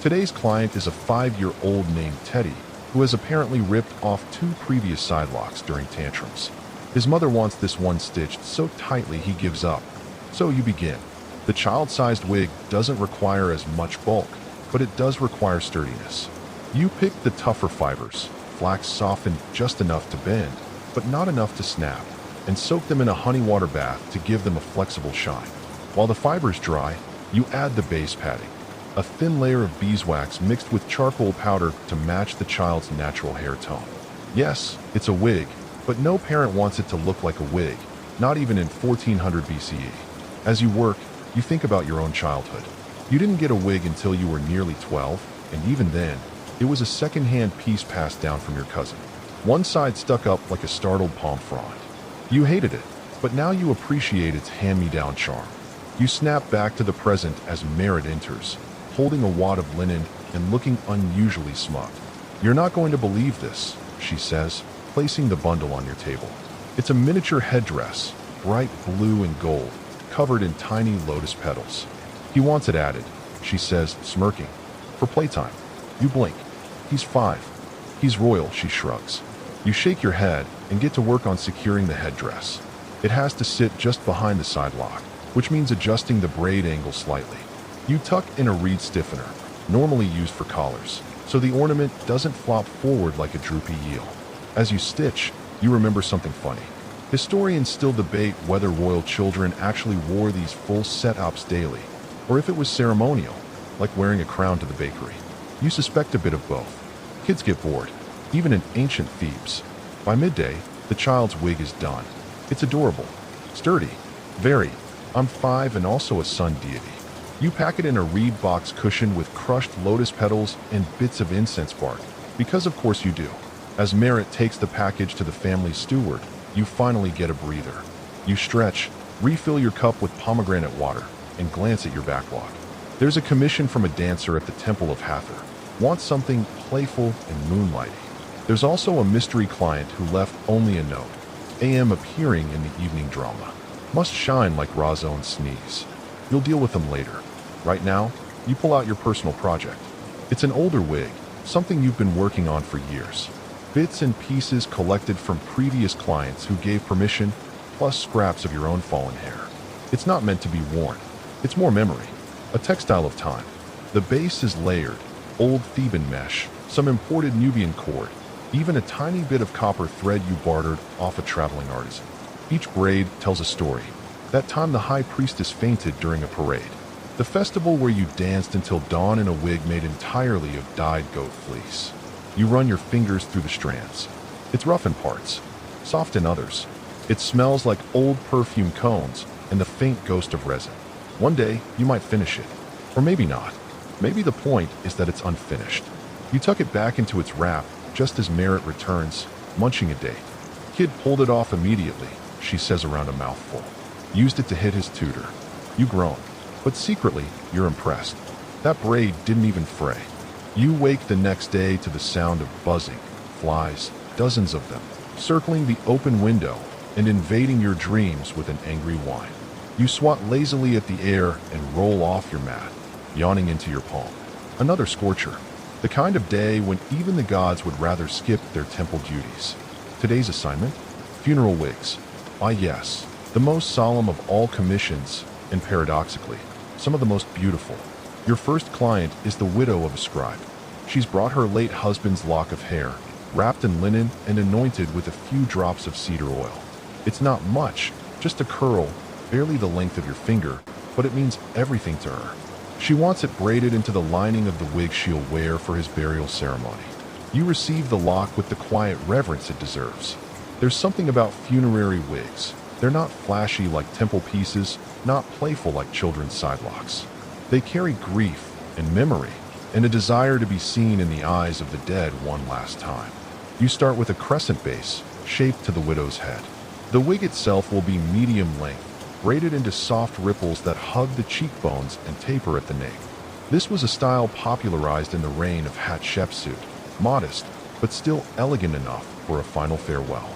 Today's client is a 5-year-old named Teddy, who has apparently ripped off 2 previous side locks during tantrums. His mother wants this one stitched so tightly he gives up. So you begin. The child-sized wig doesn't require as much bulk, but it does require sturdiness. You pick the tougher fibers, flax softened just enough to bend, but not enough to snap, and soak them in a honey water bath to give them a flexible shine. While the fibers dry, you add the base padding, a thin layer of beeswax mixed with charcoal powder to match the child's natural hair tone. Yes, it's a wig, but no parent wants it to look like a wig, not even in 1400 BCE. As you work, you think about your own childhood. You didn't get a wig until you were nearly 12, and even then, it was a second-hand piece passed down from your cousin. One side stuck up like a startled palm frond. You hated it, but now you appreciate its hand-me-down charm. You snap back to the present as Merritt enters, holding a wad of linen and looking unusually smug. "You're not going to believe this," she says, placing the bundle on your table. It's a miniature headdress, bright blue and gold, covered in tiny lotus petals. "He wants it added," she says, smirking. "For playtime." You blink. "He's 5. He's royal," she shrugs. You shake your head and get to work on securing the headdress. It has to sit just behind the side lock, which means adjusting the braid angle slightly. You tuck in a reed stiffener, normally used for collars, so the ornament doesn't flop forward like a droopy eel. As you stitch, you remember something funny. Historians still debate whether royal children actually wore these full setups daily, or if it was ceremonial, like wearing a crown to the bakery. You suspect a bit of both. Kids get bored, even in ancient Thebes. By midday, the child's wig is done. It's adorable, sturdy, very. I'm 5 and also a sun deity. You pack it in a reed box cushioned with crushed lotus petals and bits of incense bark, because of course you do. As Merritt takes the package to the family steward, you finally get a breather. You stretch, refill your cup with pomegranate water, and glance at your backlog. There's a commission from a dancer at the Temple of Hathor. Wants something playful and moonlighty. There's also a mystery client who left only a note. AM appearing in the evening drama. Must shine like Razon's sneeze. You'll deal with them later. Right now, you pull out your personal project. It's an older wig, something you've been working on for years. Bits and pieces collected from previous clients who gave permission, plus scraps of your own fallen hair. It's not meant to be worn. It's more memory, a textile of time. The base is layered, old Theban mesh, some imported Nubian cord, even a tiny bit of copper thread you bartered off a traveling artisan. Each braid tells a story. That time the high priestess fainted during a parade. The festival where you danced until dawn in a wig made entirely of dyed goat fleece. You run your fingers through the strands. It's rough in parts, soft in others, It smells like old perfume cones and the faint ghost of resin. One day, you might finish it. Or maybe not. Maybe the point is that it's unfinished. You tuck it back into its wrap just as Merritt returns, munching a date. Kid pulled it off immediately, she says around a mouthful. Used it to hit his tutor. You groan. But secretly, you're impressed. That braid didn't even fray. You wake the next day to the sound of buzzing, flies, dozens of them, circling the open window and invading your dreams with an angry whine. You swat lazily at the air and roll off your mat, yawning into your palm. Another scorcher. The kind of day when even the gods would rather skip their temple duties. Today's assignment? Funeral wigs. Ah yes, the most solemn of all commissions, and paradoxically, some of the most beautiful. Your first client is the widow of a scribe. She's brought her late husband's lock of hair, wrapped in linen and anointed with a few drops of cedar oil. It's not much, just a curl, barely the length of your finger, but it means everything to her. She wants it braided into the lining of the wig she'll wear for his burial ceremony. You receive the lock with the quiet reverence it deserves. There's something about funerary wigs. They're not flashy like temple pieces, not playful like children's sidelocks. They carry grief and memory and a desire to be seen in the eyes of the dead one last time. You start with a crescent base, shaped to the widow's head. The wig itself will be medium length, braided into soft ripples that hug the cheekbones and taper at the nape. This was a style popularized in the reign of Hatshepsut, modest, but still elegant enough for a final farewell.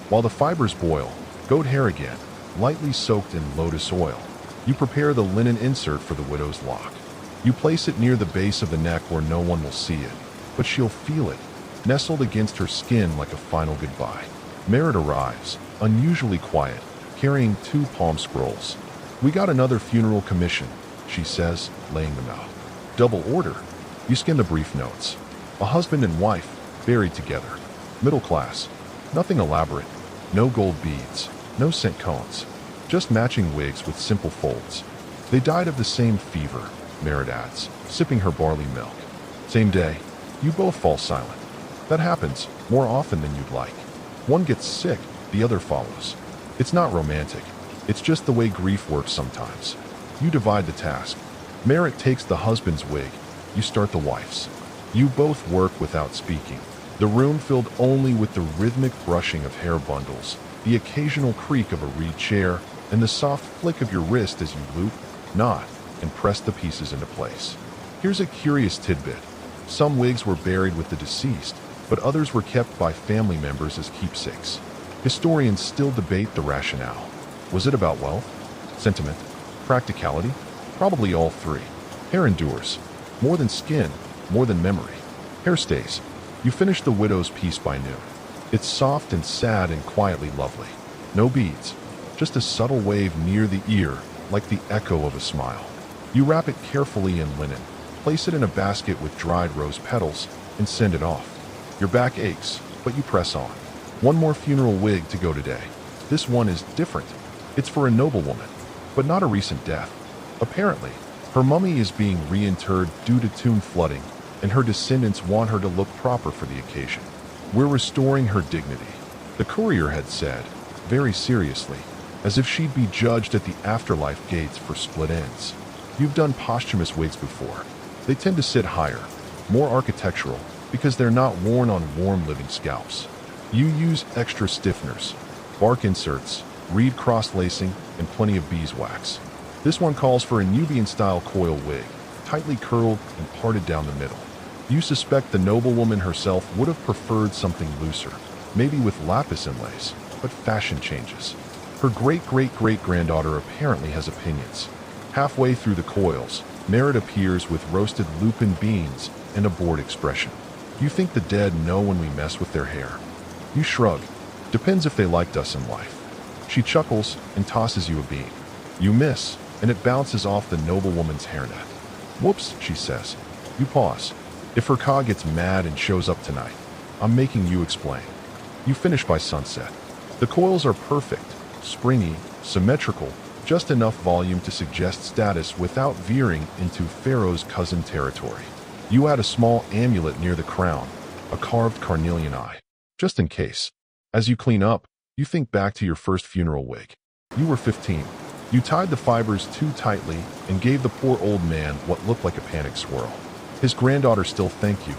While the fibers boil, goat hair again, lightly soaked in lotus oil, you prepare the linen insert for the widow's lock. You place it near the base of the neck where no one will see it, but she'll feel it, nestled against her skin like a final goodbye. Merritt arrives, unusually quiet, carrying 2 palm scrolls. We got another funeral commission, she says, laying them out. Double order. You skim the brief notes. A husband and wife, buried together. Middle class. Nothing elaborate. No gold beads. No scent cones. Just matching wigs with simple folds. They died of the same fever, Merritt adds, sipping her barley milk. Same day, you both fall silent. That happens more often than you'd like. One gets sick, the other follows. It's not romantic. It's just the way grief works sometimes. You divide the task. Merritt takes the husband's wig. You start the wife's. You both work without speaking. The room filled only with the rhythmic brushing of hair bundles, the occasional creak of a reed chair, and the soft flick of your wrist as you loop, knot, and press the pieces into place. Here's a curious tidbit. Some wigs were buried with the deceased, but others were kept by family members as keepsakes. Historians still debate the rationale. Was it about wealth? Sentiment? Practicality? Probably all three. Hair endures. More than skin, more than memory. Hair stays. You finish the widow's piece by noon. It's soft and sad and quietly lovely. No beads, just a subtle wave near the ear, like the echo of a smile. You wrap it carefully in linen, place it in a basket with dried rose petals, and send it off. Your back aches, but you press on. One more funeral wig to go today. This one is different. It's for a noblewoman, but not a recent death. Apparently, her mummy is being reinterred due to tomb flooding, and her descendants want her to look proper for the occasion. We're restoring her dignity, the courier had said, very seriously, as if she'd be judged at the afterlife gates for split ends. You've done posthumous wigs before. They tend to sit higher, more architectural, because they're not worn on warm living scalps. You use extra stiffeners, bark inserts, reed cross-lacing, and plenty of beeswax. This one calls for a Nubian-style coil wig, tightly curled and parted down the middle. You suspect the noblewoman herself would have preferred something looser, maybe with lapis inlays, but fashion changes. Her great-great-great-granddaughter apparently has opinions. Halfway through the coils, Merritt appears with roasted lupin beans and a bored expression. You think the dead know when we mess with their hair. You shrug. Depends if they liked us in life. She chuckles and tosses you a bean. You miss, and it bounces off the noblewoman's hairnet. Whoops, she says. You pause. If her ka gets mad and shows up tonight, I'm making you explain. You finish by sunset. The coils are perfect, springy, symmetrical, just enough volume to suggest status without veering into pharaoh's cousin territory. You add a small amulet near the crown, a carved carnelian eye, just in case. As you clean up, You think back to your first funeral wig. You were 15. You tied the fibers too tightly and gave the poor old man what looked like a panic swirl. His granddaughter still thanked you,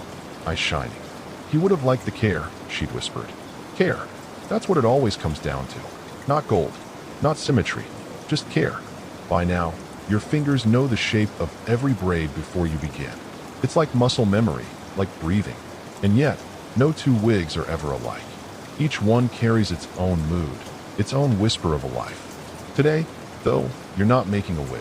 eyes shining. He would have liked the care, she'd whispered. Care. That's what it always comes down to. Not gold, not symmetry, just care. By now, your fingers know the shape of every braid before you begin. It's like muscle memory, like breathing. And yet, no two wigs are ever alike. Each one carries its own mood, its own whisper of a life. Today, though, you're not making a wig.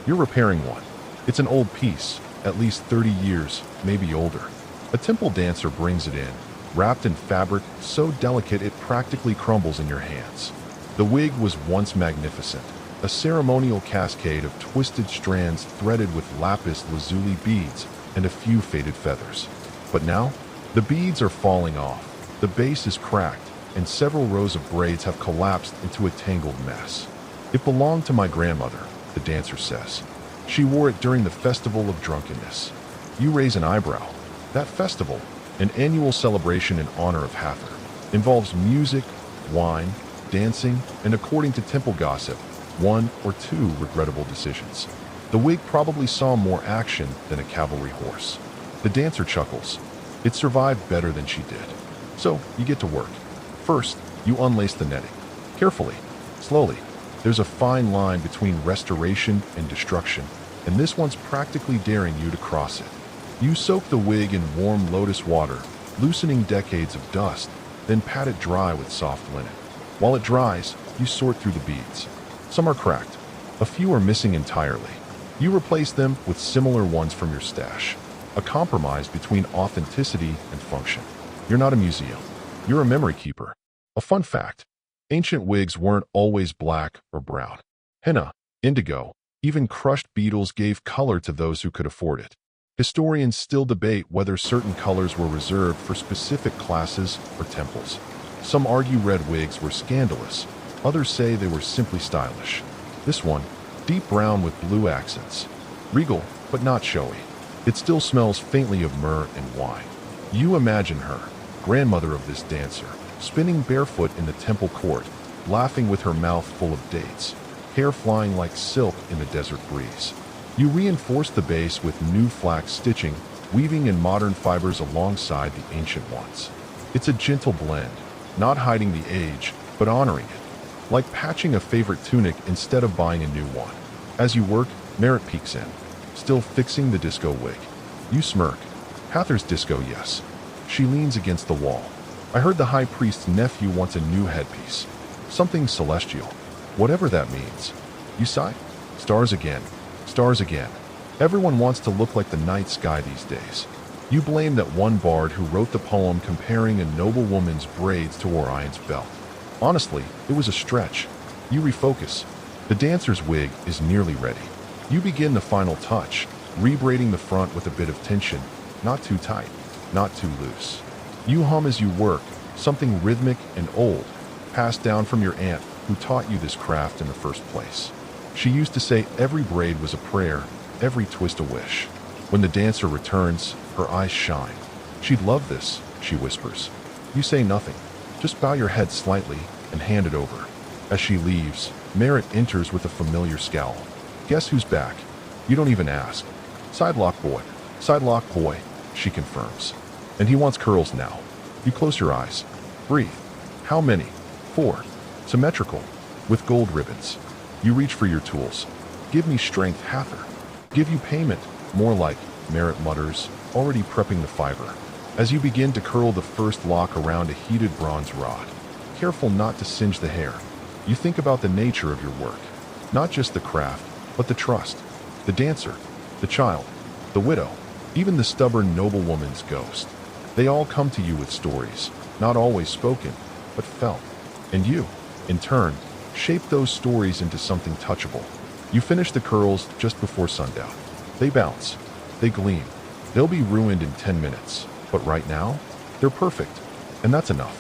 You're repairing one. It's an old piece, at least 30 years, maybe older. A temple dancer brings it in, wrapped in fabric so delicate it practically crumbles in your hands. The wig was once magnificent, a ceremonial cascade of twisted strands threaded with lapis lazuli beads and a few faded feathers. But now, the beads are falling off, the base is cracked, and several rows of braids have collapsed into a tangled mess. It belonged to my grandmother, the dancer says. She wore it during the festival of drunkenness. You raise an eyebrow. That festival, an annual celebration in honor of Hathor, involves music, wine, dancing, and according to temple gossip, one or two regrettable decisions. The wig probably saw more action than a cavalry horse. The dancer chuckles. It survived better than she did. So, you get to work. First, you unlace the netting. Carefully, slowly. There's a fine line between restoration and destruction, and this one's practically daring you to cross it. You soak the wig in warm lotus water, loosening decades of dust, then pat it dry with soft linen. While it dries, you sort through the beads. Some are cracked. A few are missing entirely. You replace them with similar ones from your stash. A compromise between authenticity and function. You're not a museum. You're a memory keeper. A fun fact. Ancient wigs weren't always black or brown. Henna, indigo, even crushed beetles gave color to those who could afford it. Historians still debate whether certain colors were reserved for specific classes or temples. Some argue red wigs were scandalous. Others say they were simply stylish. This one, deep brown with blue accents. Regal, but not showy. It still smells faintly of myrrh and wine. You imagine her, grandmother of this dancer, spinning barefoot in the temple court, laughing with her mouth full of dates, hair flying like silk in the desert breeze. You reinforce the base with new flax stitching, weaving in modern fibers alongside the ancient ones. It's a gentle blend, not hiding the age, but honoring it. Like patching a favorite tunic instead of buying a new one. As you work, Merritt peeks in, still fixing the disco wig. You smirk. Hathor's disco, yes. She leans against the wall. I heard the high priest's nephew wants a new headpiece. Something celestial. Whatever that means. You sigh? Stars again. Stars again. Everyone wants to look like the night sky these days. You blame that one bard who wrote the poem comparing a noble woman's braids to Orion's belt. Honestly, it was a stretch. You refocus. The dancer's wig is nearly ready. You begin the final touch, rebraiding the front with a bit of tension, not too tight, not too loose. You hum as you work, something rhythmic and old, passed down from your aunt who taught you this craft in the first place. She used to say every braid was a prayer, every twist a wish. When the dancer returns, her eyes shine. She'd love this, she whispers. You say nothing, just bow your head slightly and hand it over. As she leaves, Merritt enters with a familiar scowl. Guess who's back? You don't even ask. Sidelock boy, she confirms. And he wants curls now. You close your eyes. Breathe. How many? 4. Symmetrical. With gold ribbons. You reach for your tools. Give me strength, Hathor. Give you payment. More like, Merritt mutters, already prepping the fiber. As you begin to curl the first lock around a heated bronze rod. Careful not to singe the hair. You think about the nature of your work. Not just the craft, but the trust. The dancer. The child. The widow. Even the stubborn noblewoman's ghost. They all come to you with stories, not always spoken, but felt. And you, in turn, shape those stories into something touchable. You finish the curls just before sundown. They bounce. They gleam. They'll be ruined in 10 minutes, but right now, they're perfect. And that's enough.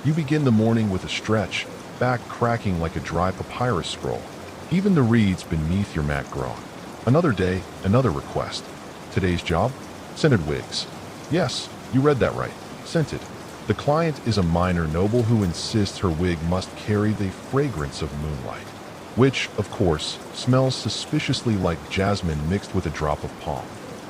You begin the morning with a stretch, back cracking like a dry papyrus scroll. Even the reeds beneath your mat groan. Another day, another request. Today's job? Scented wigs. Yes, you read that right. Scented. The client is a minor noble who insists her wig must carry the fragrance of moonlight, which, of course, smells suspiciously like jasmine mixed with a drop of palm.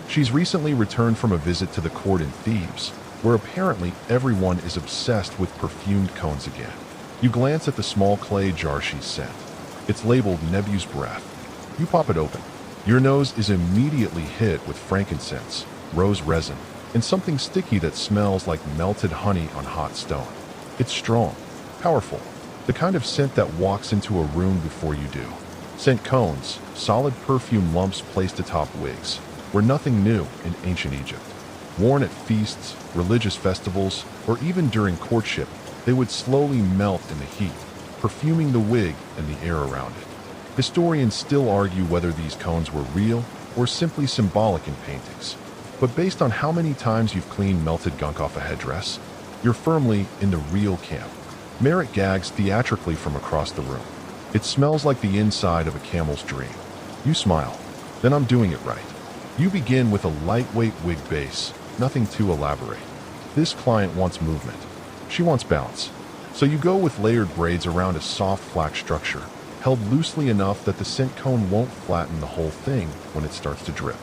She's recently returned from a visit to the court in Thebes, where apparently everyone is obsessed with perfumed cones again. You glance at the small clay jar she's sent. It's labeled Nebu's Breath. You pop it open. Your nose is immediately hit with frankincense, rose resin, and something sticky that smells like melted honey on hot stone. It's strong, powerful, the kind of scent that walks into a room before you do. Scent cones, solid perfume lumps placed atop wigs, were nothing new in ancient Egypt. Worn at feasts, religious festivals, or even during courtship, they would slowly melt in the heat, perfuming the wig and the air around it. Historians still argue whether these cones were real or simply symbolic in paintings. But based on how many times you've cleaned melted gunk off a headdress, you're firmly in the real camp. Merritt gags theatrically from across the room. It smells like the inside of a camel's dream. You smile. Then I'm doing it right. You begin with a lightweight wig base, nothing too elaborate. This client wants movement. She wants balance. So you go with layered braids around a soft flax structure, held loosely enough that the scent cone won't flatten the whole thing when it starts to drip.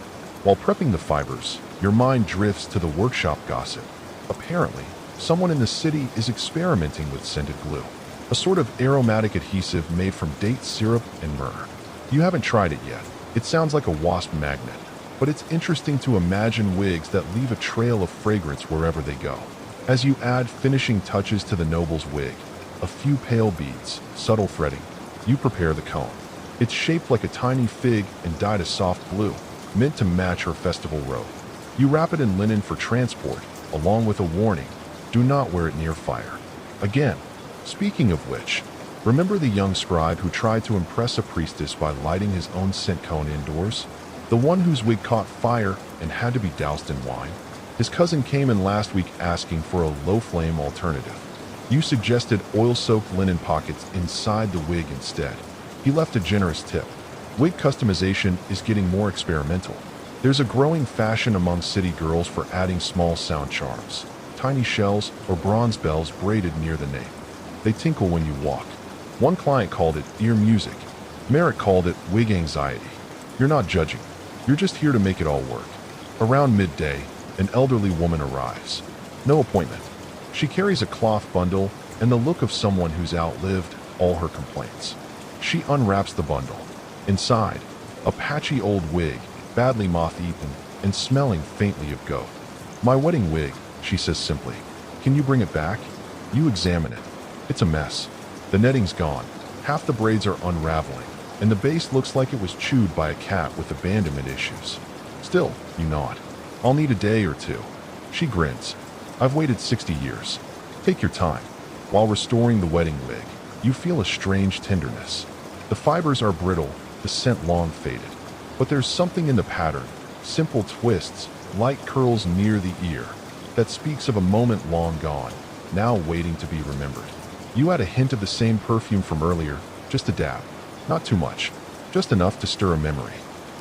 While prepping the fibers, your mind drifts to the workshop gossip. Apparently, someone in the city is experimenting with scented glue, a sort of aromatic adhesive made from date syrup and myrrh. You haven't tried it yet. It sounds like a wasp magnet, but it's interesting to imagine wigs that leave a trail of fragrance wherever they go. As you add finishing touches to the noble's wig, a few pale beads, subtle threading, you prepare the cone. It's shaped like a tiny fig and dyed a soft blue, meant to match her festival robe. You wrap it in linen for transport, along with a warning, do not wear it near fire. Again, speaking of which, remember the young scribe who tried to impress a priestess by lighting his own scent cone indoors? The one whose wig caught fire and had to be doused in wine? His cousin came in last week asking for a low-flame alternative. You suggested oil-soaked linen pockets inside the wig instead. He left a generous tip. Wig customization is getting more experimental. There's a growing fashion among city girls for adding small sound charms, tiny shells or bronze bells braided near the nape. They tinkle when you walk. One client called it ear music. Merritt called it wig anxiety. You're not judging. You're just here to make it all work. Around midday, an elderly woman arrives. No appointment. She carries a cloth bundle and the look of someone who's outlived all her complaints. She unwraps the bundle. Inside, a patchy old wig, badly moth-eaten and smelling faintly of goat. My wedding wig, she says simply. Can you bring it back? You examine it. It's a mess. The netting's gone. Half the braids are unraveling, and the base looks like it was chewed by a cat with abandonment issues. Still, you nod. I'll need a day or two. She grins. I've waited 60 years. Take your time. While restoring the wedding wig, you feel a strange tenderness. The fibers are brittle, the scent long faded. But there's something in the pattern, simple twists, light curls near the ear, that speaks of a moment long gone, now waiting to be remembered. You add a hint of the same perfume from earlier, just a dab. Not too much, just enough to stir a memory.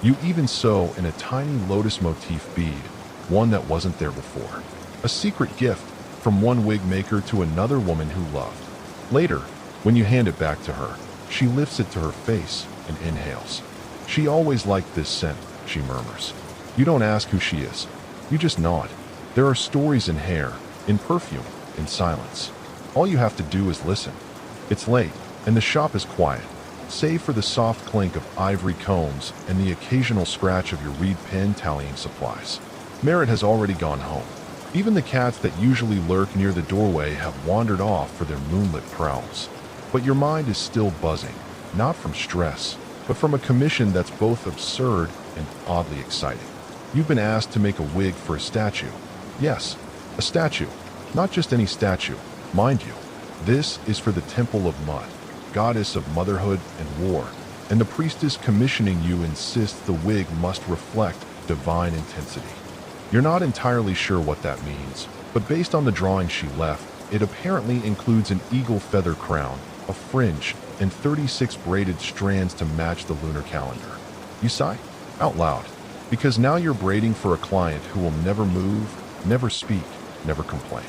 You even sew in a tiny lotus motif bead, one that wasn't there before. A secret gift from one wig maker to another woman who loved. Later, when you hand it back to her, she lifts it to her face and inhales. She always liked this scent, she murmurs. You don't ask who she is. You just nod. There are stories in hair, in perfume, in silence. All you have to do is listen. It's late, and the shop is quiet, save for the soft clink of ivory combs and the occasional scratch of your reed pen tallying supplies. Merritt has already gone home. Even the cats that usually lurk near the doorway have wandered off for their moonlit prowls. But your mind is still buzzing, not from stress, but from a commission that's both absurd and oddly exciting. You've been asked to make a wig for a statue. Yes, a statue. Not just any statue, mind you. This is for the Temple of Mud, goddess of motherhood and war, and the priestess commissioning you insists the wig must reflect divine intensity. You're not entirely sure what that means, but based on the drawing she left, it apparently includes an eagle feather crown, a fringe, and 36 braided strands to match the lunar calendar. You sigh? Out loud. Because now you're braiding for a client who will never move, never speak, never complain.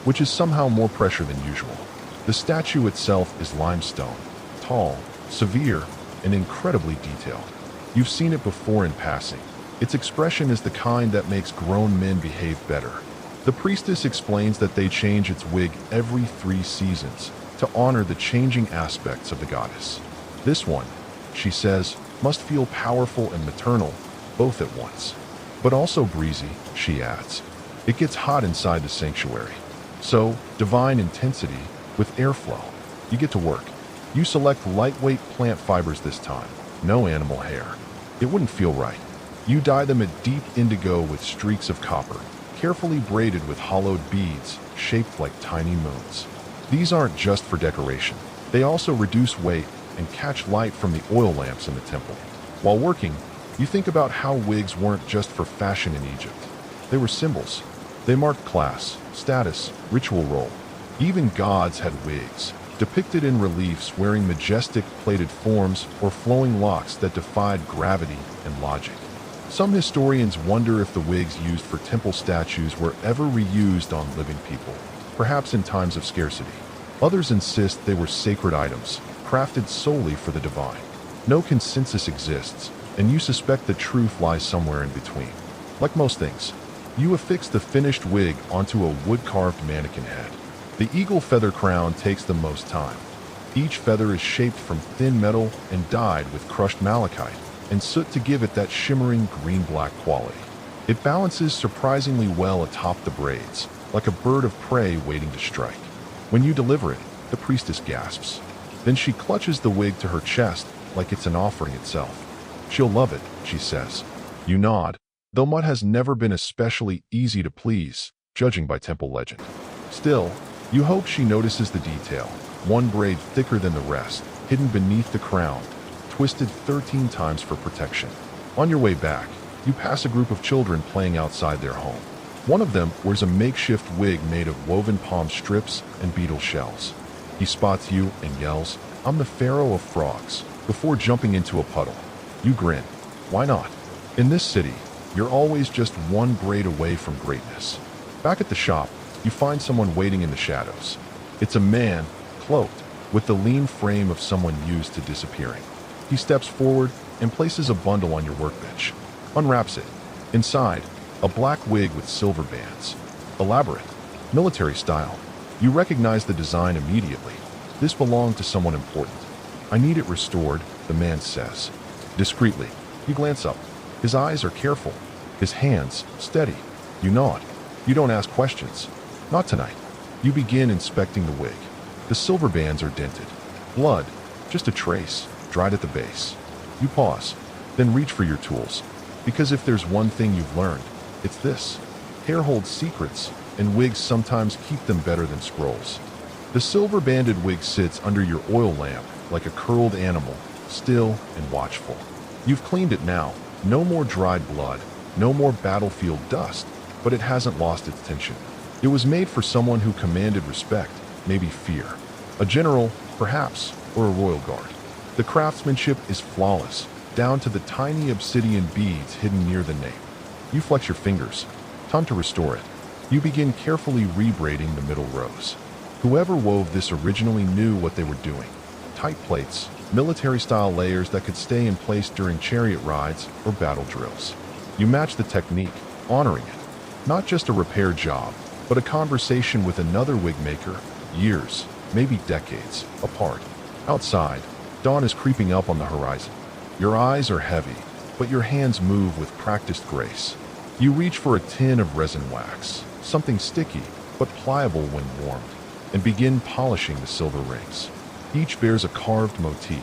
which is somehow more pressure than usual. The statue itself is limestone, tall, severe, and incredibly detailed. You've seen it before in passing. Its expression is the kind that makes grown men behave better. The priestess explains that they change its wig every 3 seasons to honor the changing aspects of the goddess. This one, she says, must feel powerful and maternal, both at once. But also breezy, she adds. It gets hot inside the sanctuary. So, divine intensity with airflow. You get to work. You select lightweight plant fibers this time, no animal hair. It wouldn't feel right. You dye them a deep indigo with streaks of copper, carefully braided with hollowed beads shaped like tiny moons. These aren't just for decoration. They also reduce weight and catch light from the oil lamps in the temple. While working, you think about how wigs weren't just for fashion in Egypt. They were symbols. They marked class, status, ritual role. Even gods had wigs, depicted in reliefs wearing majestic plaited forms or flowing locks that defied gravity and logic. Some historians wonder if the wigs used for temple statues were ever reused on living people, perhaps in times of scarcity. Others insist they were sacred items, crafted solely for the divine. No consensus exists, and you suspect the truth lies somewhere in between. Like most things, you affix the finished wig onto a wood-carved mannequin head. The eagle feather crown takes the most time. Each feather is shaped from thin metal and dyed with crushed malachite and soot to give it that shimmering green-black quality. It balances surprisingly well atop the braids, like a bird of prey waiting to strike. When you deliver it, the priestess gasps. Then she clutches the wig to her chest like it's an offering itself. She'll love it, she says. You nod, though Mud has never been especially easy to please, judging by temple legend. Still, you hope she notices the detail, one braid thicker than the rest, hidden beneath the crown, twisted 13 times for protection. On your way back, you pass a group of children playing outside their home. One of them wears a makeshift wig made of woven palm strips and beetle shells. He spots you and yells, "I'm the pharaoh of frogs," before jumping into a puddle. You grin. Why not? In this city, you're always just one braid away from greatness. Back at the shop, you find someone waiting in the shadows. It's a man, cloaked, with the lean frame of someone used to disappearing. He steps forward and places a bundle on your workbench. Unwraps it. Inside, a black wig with silver bands. Elaborate. Military style. You recognize the design immediately. This belonged to someone important. I need it restored, the man says. Discreetly, you glance up. His eyes are careful. His hands, steady. You nod. You don't ask questions. Not tonight. You begin inspecting the wig. The silver bands are dented. Blood, just a trace, dried at the base. You pause, then reach for your tools. Because if there's one thing you've learned, it's this. Hair holds secrets, and wigs sometimes keep them better than scrolls. The silver-banded wig sits under your oil lamp like a curled animal, still and watchful. You've cleaned it now. No more dried blood, no more battlefield dust, but it hasn't lost its tension. It was made for someone who commanded respect, maybe fear. A general, perhaps, or a royal guard. The craftsmanship is flawless, down to the tiny obsidian beads hidden near the nape. You flex your fingers. Time to restore it. You begin carefully rebraiding the middle rows. Whoever wove this originally knew what they were doing. Tight plaits, military-style layers that could stay in place during chariot rides or battle drills. You match the technique, honoring it. Not just a repair job, but a conversation with another wig maker, years, maybe decades, apart. Outside, dawn is creeping up on the horizon. Your eyes are heavy, but your hands move with practiced grace. You reach for a tin of resin wax, something sticky, but pliable when warmed, and begin polishing the silver rings. Each bears a carved motif.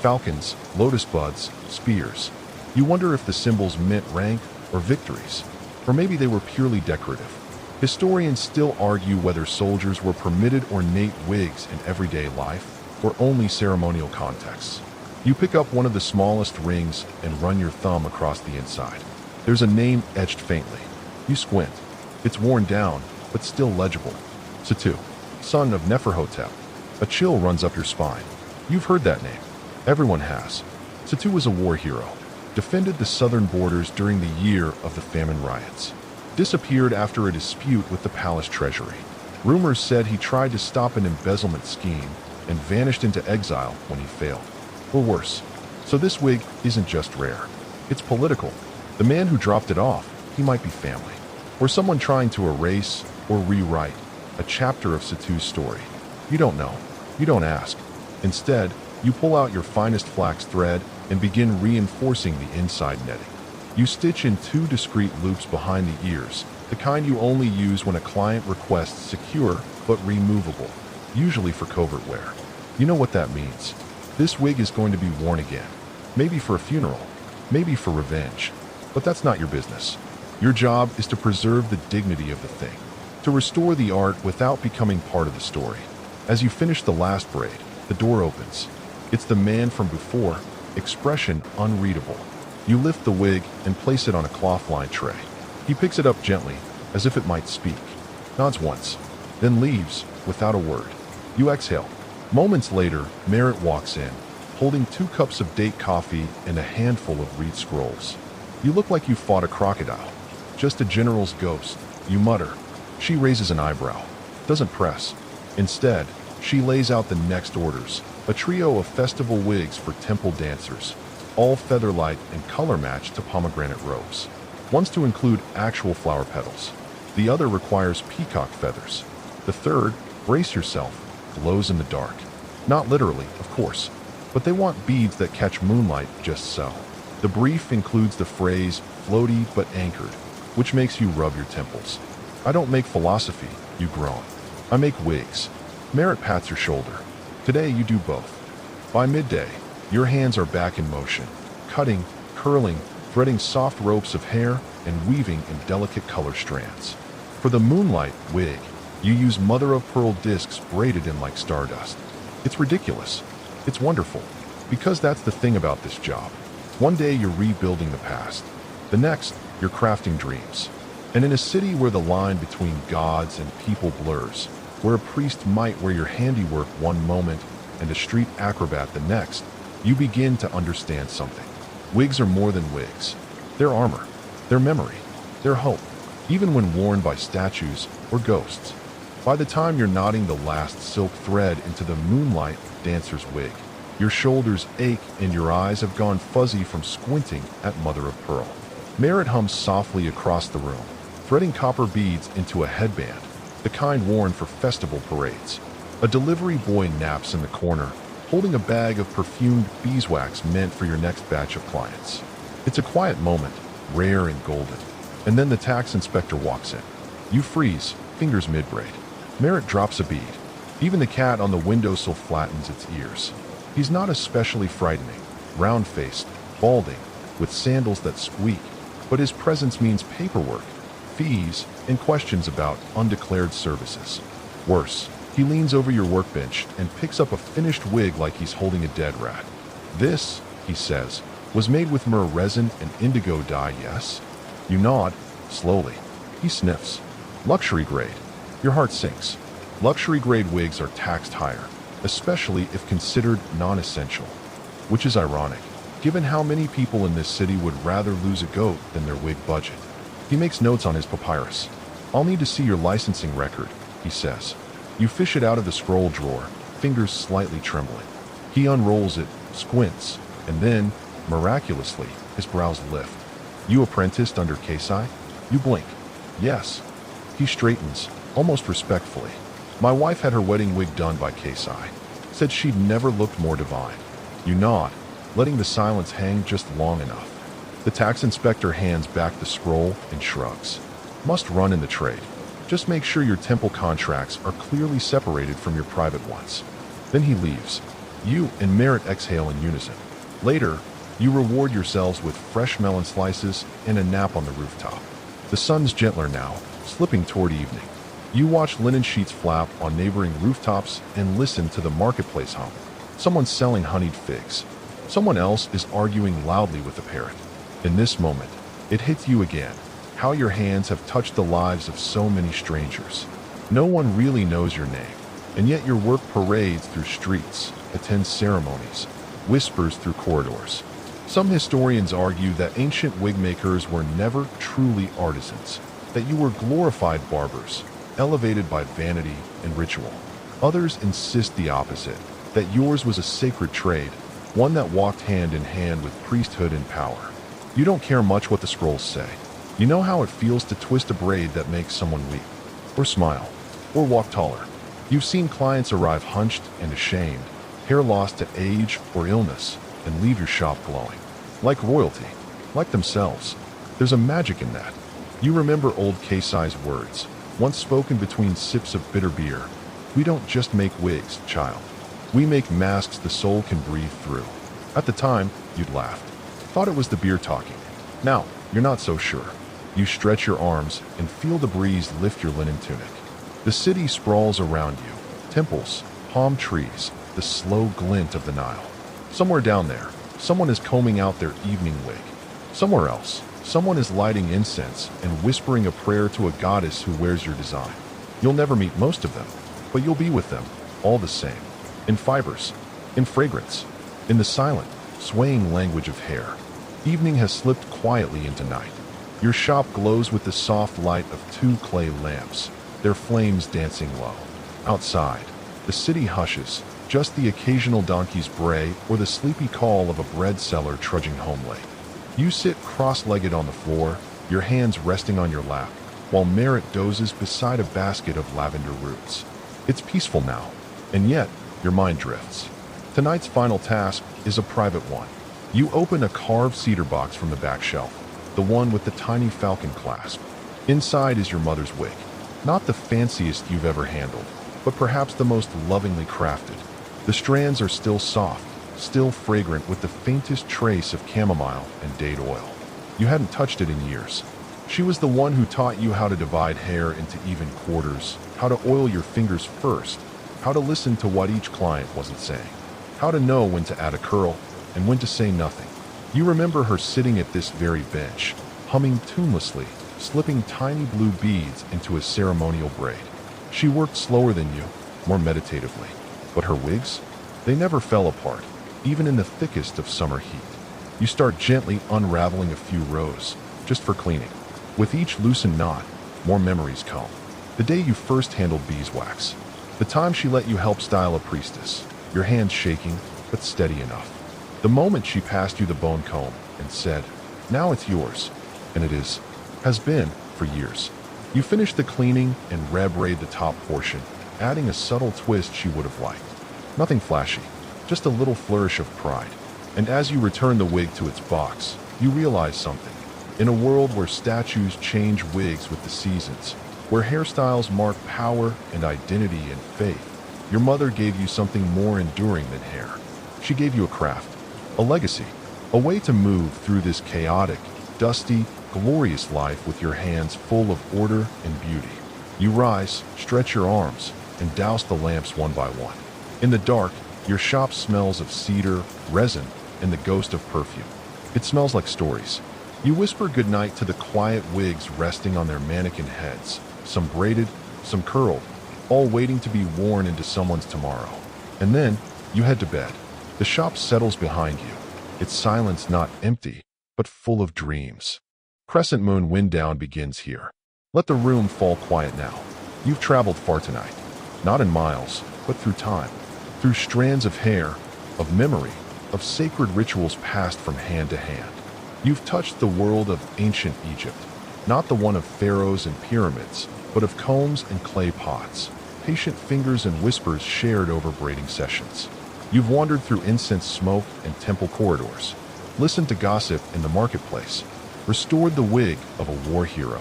Falcons, lotus buds, spears. You wonder if the symbols meant rank or victories, or maybe they were purely decorative. Historians still argue whether soldiers were permitted ornate wigs in everyday life, or only ceremonial contexts. You pick up one of the smallest rings and run your thumb across the inside. There's a name etched faintly. You squint. It's worn down, but still legible. Satu, son of Neferhotep. A chill runs up your spine. You've heard that name. Everyone has. Satu was a war hero. Defended the southern borders during the year of the famine riots. Disappeared after a dispute with the palace treasury. Rumors said he tried to stop an embezzlement scheme and vanished into exile when he failed. Or worse. So this wig isn't just rare. It's political. The man who dropped it off, he might be family. Or someone trying to erase or rewrite a chapter of Satu's story. You don't know. You don't ask. Instead, you pull out your finest flax thread and begin reinforcing the inside netting. You stitch in 2 discrete loops behind the ears, the kind you only use when a client requests secure but removable, usually for covert wear. You know what that means. This wig is going to be worn again. Maybe for a funeral, maybe for revenge. But that's not your business. Your job is to preserve the dignity of the thing, to restore the art without becoming part of the story. As you finish the last braid, the door opens. It's the man from before, expression unreadable. You lift the wig and place it on a cloth-lined tray. He picks it up gently, as if it might speak, nods once, then leaves without a word. You exhale. Moments later, Merritt walks in, holding 2 cups of date coffee and a handful of reed scrolls. You look like you fought a crocodile. Just a general's ghost, you mutter. She raises an eyebrow, doesn't press. Instead, she lays out the next orders, a trio of festival wigs for temple dancers, all featherlight and color-matched to pomegranate robes. One's to include actual flower petals. The other requires peacock feathers. The third, brace yourself, glows in the dark. Not literally, of course, but they want beads that catch moonlight just so. The brief includes the phrase, floaty but anchored, which makes you rub your temples. I don't make philosophy, you groan. I make wigs. Merritt pats your shoulder. Today you do both. By midday, your hands are back in motion, cutting, curling, threading soft ropes of hair and weaving in delicate color strands. For the moonlight wig, you use mother-of-pearl discs braided in like stardust. It's ridiculous. It's wonderful. Because that's the thing about this job. One day you're rebuilding the past. The next, you're crafting dreams. And in a city where the line between gods and people blurs, where a priest might wear your handiwork one moment and a street acrobat the next, you begin to understand something. Wigs are more than wigs. They're armor. They're memory. They're hope. Even when worn by statues or ghosts. By the time you're knotting the last silk thread into the moonlight dancer's wig, your shoulders ache and your eyes have gone fuzzy from squinting at mother of pearl. Merritt hums softly across the room, threading copper beads into a headband, the kind worn for festival parades. A delivery boy naps in the corner, holding a bag of perfumed beeswax meant for your next batch of clients. It's a quiet moment, rare and golden. And then the tax inspector walks in. You freeze, fingers mid-braid. Merritt drops a bead. Even the cat on the windowsill flattens its ears. He's not especially frightening, round-faced, balding, with sandals that squeak, but his presence means paperwork, fees, and questions about undeclared services. Worse, he leans over your workbench and picks up a finished wig like he's holding a dead rat. This, he says, was made with myrrh resin and indigo dye, yes? You nod, slowly. He sniffs. Luxury grade. Your heart sinks. Luxury grade wigs are taxed higher, especially if considered non-essential. Which is ironic, given how many people in this city would rather lose a goat than their wig budget. He makes notes on his papyrus. I'll need to see your licensing record, he says. You fish it out of the scroll drawer, fingers slightly trembling. He unrolls it, squints, and then, miraculously, his brows lift. You apprenticed under Kesai? You blink. Yes. He straightens, almost respectfully. My wife had her wedding wig done by Kesai. Said she'd never looked more divine. You nod, letting the silence hang just long enough. The tax inspector hands back the scroll and shrugs. Must run in the trade. Just make sure your temple contracts are clearly separated from your private ones. Then he leaves. You and Merritt exhale in unison. Later, you reward yourselves with fresh melon slices and a nap on the rooftop. The sun's gentler now, slipping toward evening. You watch linen sheets flap on neighboring rooftops and listen to the marketplace hum. Someone's selling honeyed figs. Someone else is arguing loudly with a parrot. In this moment, it hits you again, how your hands have touched the lives of so many strangers. No one really knows your name, and yet your work parades through streets, attends ceremonies, whispers through corridors. Some historians argue that ancient wig makers were never truly artisans, that you were glorified barbers, elevated by vanity and ritual. Others insist the opposite, that yours was a sacred trade, one that walked hand in hand with priesthood and power. You don't care much what the scrolls say. You know how it feels to twist a braid that makes someone weep, or smile, or walk taller. You've seen clients arrive hunched and ashamed, hair lost to age or illness, and leave your shop glowing. Like royalty, like themselves. There's a magic in that. You remember old K-size words, once spoken between sips of bitter beer. We don't just make wigs, child. We make masks the soul can breathe through. At the time, you'd laughed. Thought it was the beer talking. Now, you're not so sure. You stretch your arms and feel the breeze lift your linen tunic. The city sprawls around you. Temples, palm trees, the slow glint of the Nile. Somewhere down there, someone is combing out their evening wig. Somewhere else, someone is lighting incense and whispering a prayer to a goddess who wears your design. You'll never meet most of them, but you'll be with them, all the same. In fibers, in fragrance, in the silent, swaying language of hair. Evening has slipped quietly into night. Your shop glows with the soft light of 2 clay lamps, their flames dancing low. Outside, the city hushes, just the occasional donkey's bray or the sleepy call of a bread seller trudging home late. You sit cross-legged on the floor, your hands resting on your lap, while Merritt dozes beside a basket of lavender roots. It's peaceful now, and yet your mind drifts. Tonight's final task is a private one. You open a carved cedar box from the back shelf, the one with the tiny falcon clasp. Inside is your mother's wig. Not the fanciest you've ever handled, but perhaps the most lovingly crafted. The strands are still soft, still fragrant with the faintest trace of chamomile and date oil. You hadn't touched it in years. She was the one who taught you how to divide hair into even quarters, how to oil your fingers first, how to listen to what each client wasn't saying, how to know when to add a curl and when to say nothing. You remember her sitting at this very bench, humming tunelessly, slipping tiny blue beads into a ceremonial braid. She worked slower than you, more meditatively. But her wigs? They never fell apart, even in the thickest of summer heat. You start gently unraveling a few rows, just for cleaning. With each loosened knot, more memories come. The day you first handled beeswax. The time she let you help style a priestess, your hands shaking, but steady enough. The moment she passed you the bone comb and said, "Now it's yours," and it has been, for years. You finish the cleaning and rebraid the top portion, adding a subtle twist she would have liked. Nothing flashy, just a little flourish of pride. And as you return the wig to its box, you realize something. In a world where statues change wigs with the seasons, where hairstyles mark power and identity and faith, your mother gave you something more enduring than hair. She gave you a craft, a legacy, a way to move through this chaotic, dusty, glorious life with your hands full of order and beauty. You rise, stretch your arms, and douse the lamps one by one. In the dark, your shop smells of cedar, resin, and the ghost of perfume. It smells like stories. You whisper goodnight to the quiet wigs resting on their mannequin heads, some braided, some curled, all waiting to be worn into someone's tomorrow. And then, you head to bed. The shop settles behind you, its silence not empty, but full of dreams. Crescent moon wind down begins here. Let the room fall quiet now. You've traveled far tonight, not in miles, but through time, through strands of hair, of memory, of sacred rituals passed from hand to hand. You've touched the world of ancient Egypt, not the one of pharaohs and pyramids, but of combs and clay pots, patient fingers and whispers shared over braiding sessions. You've wandered through incense smoke and temple corridors, listened to gossip in the marketplace, restored the wig of a war hero,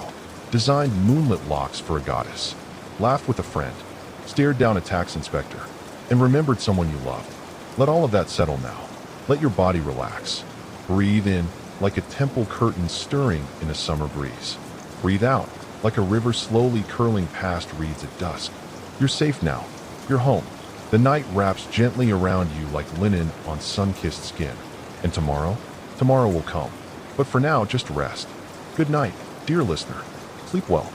designed moonlit locks for a goddess, laughed with a friend, stared down a tax inspector, and remembered someone you loved. Let all of that settle now. Let your body relax. Breathe in like a temple curtain stirring in a summer breeze. Breathe out like a river slowly curling past reeds at dusk. You're safe now. You're home. The night wraps gently around you like linen on sun-kissed skin. And tomorrow will come. But for now, just rest. Good night, dear listener. Sleep well.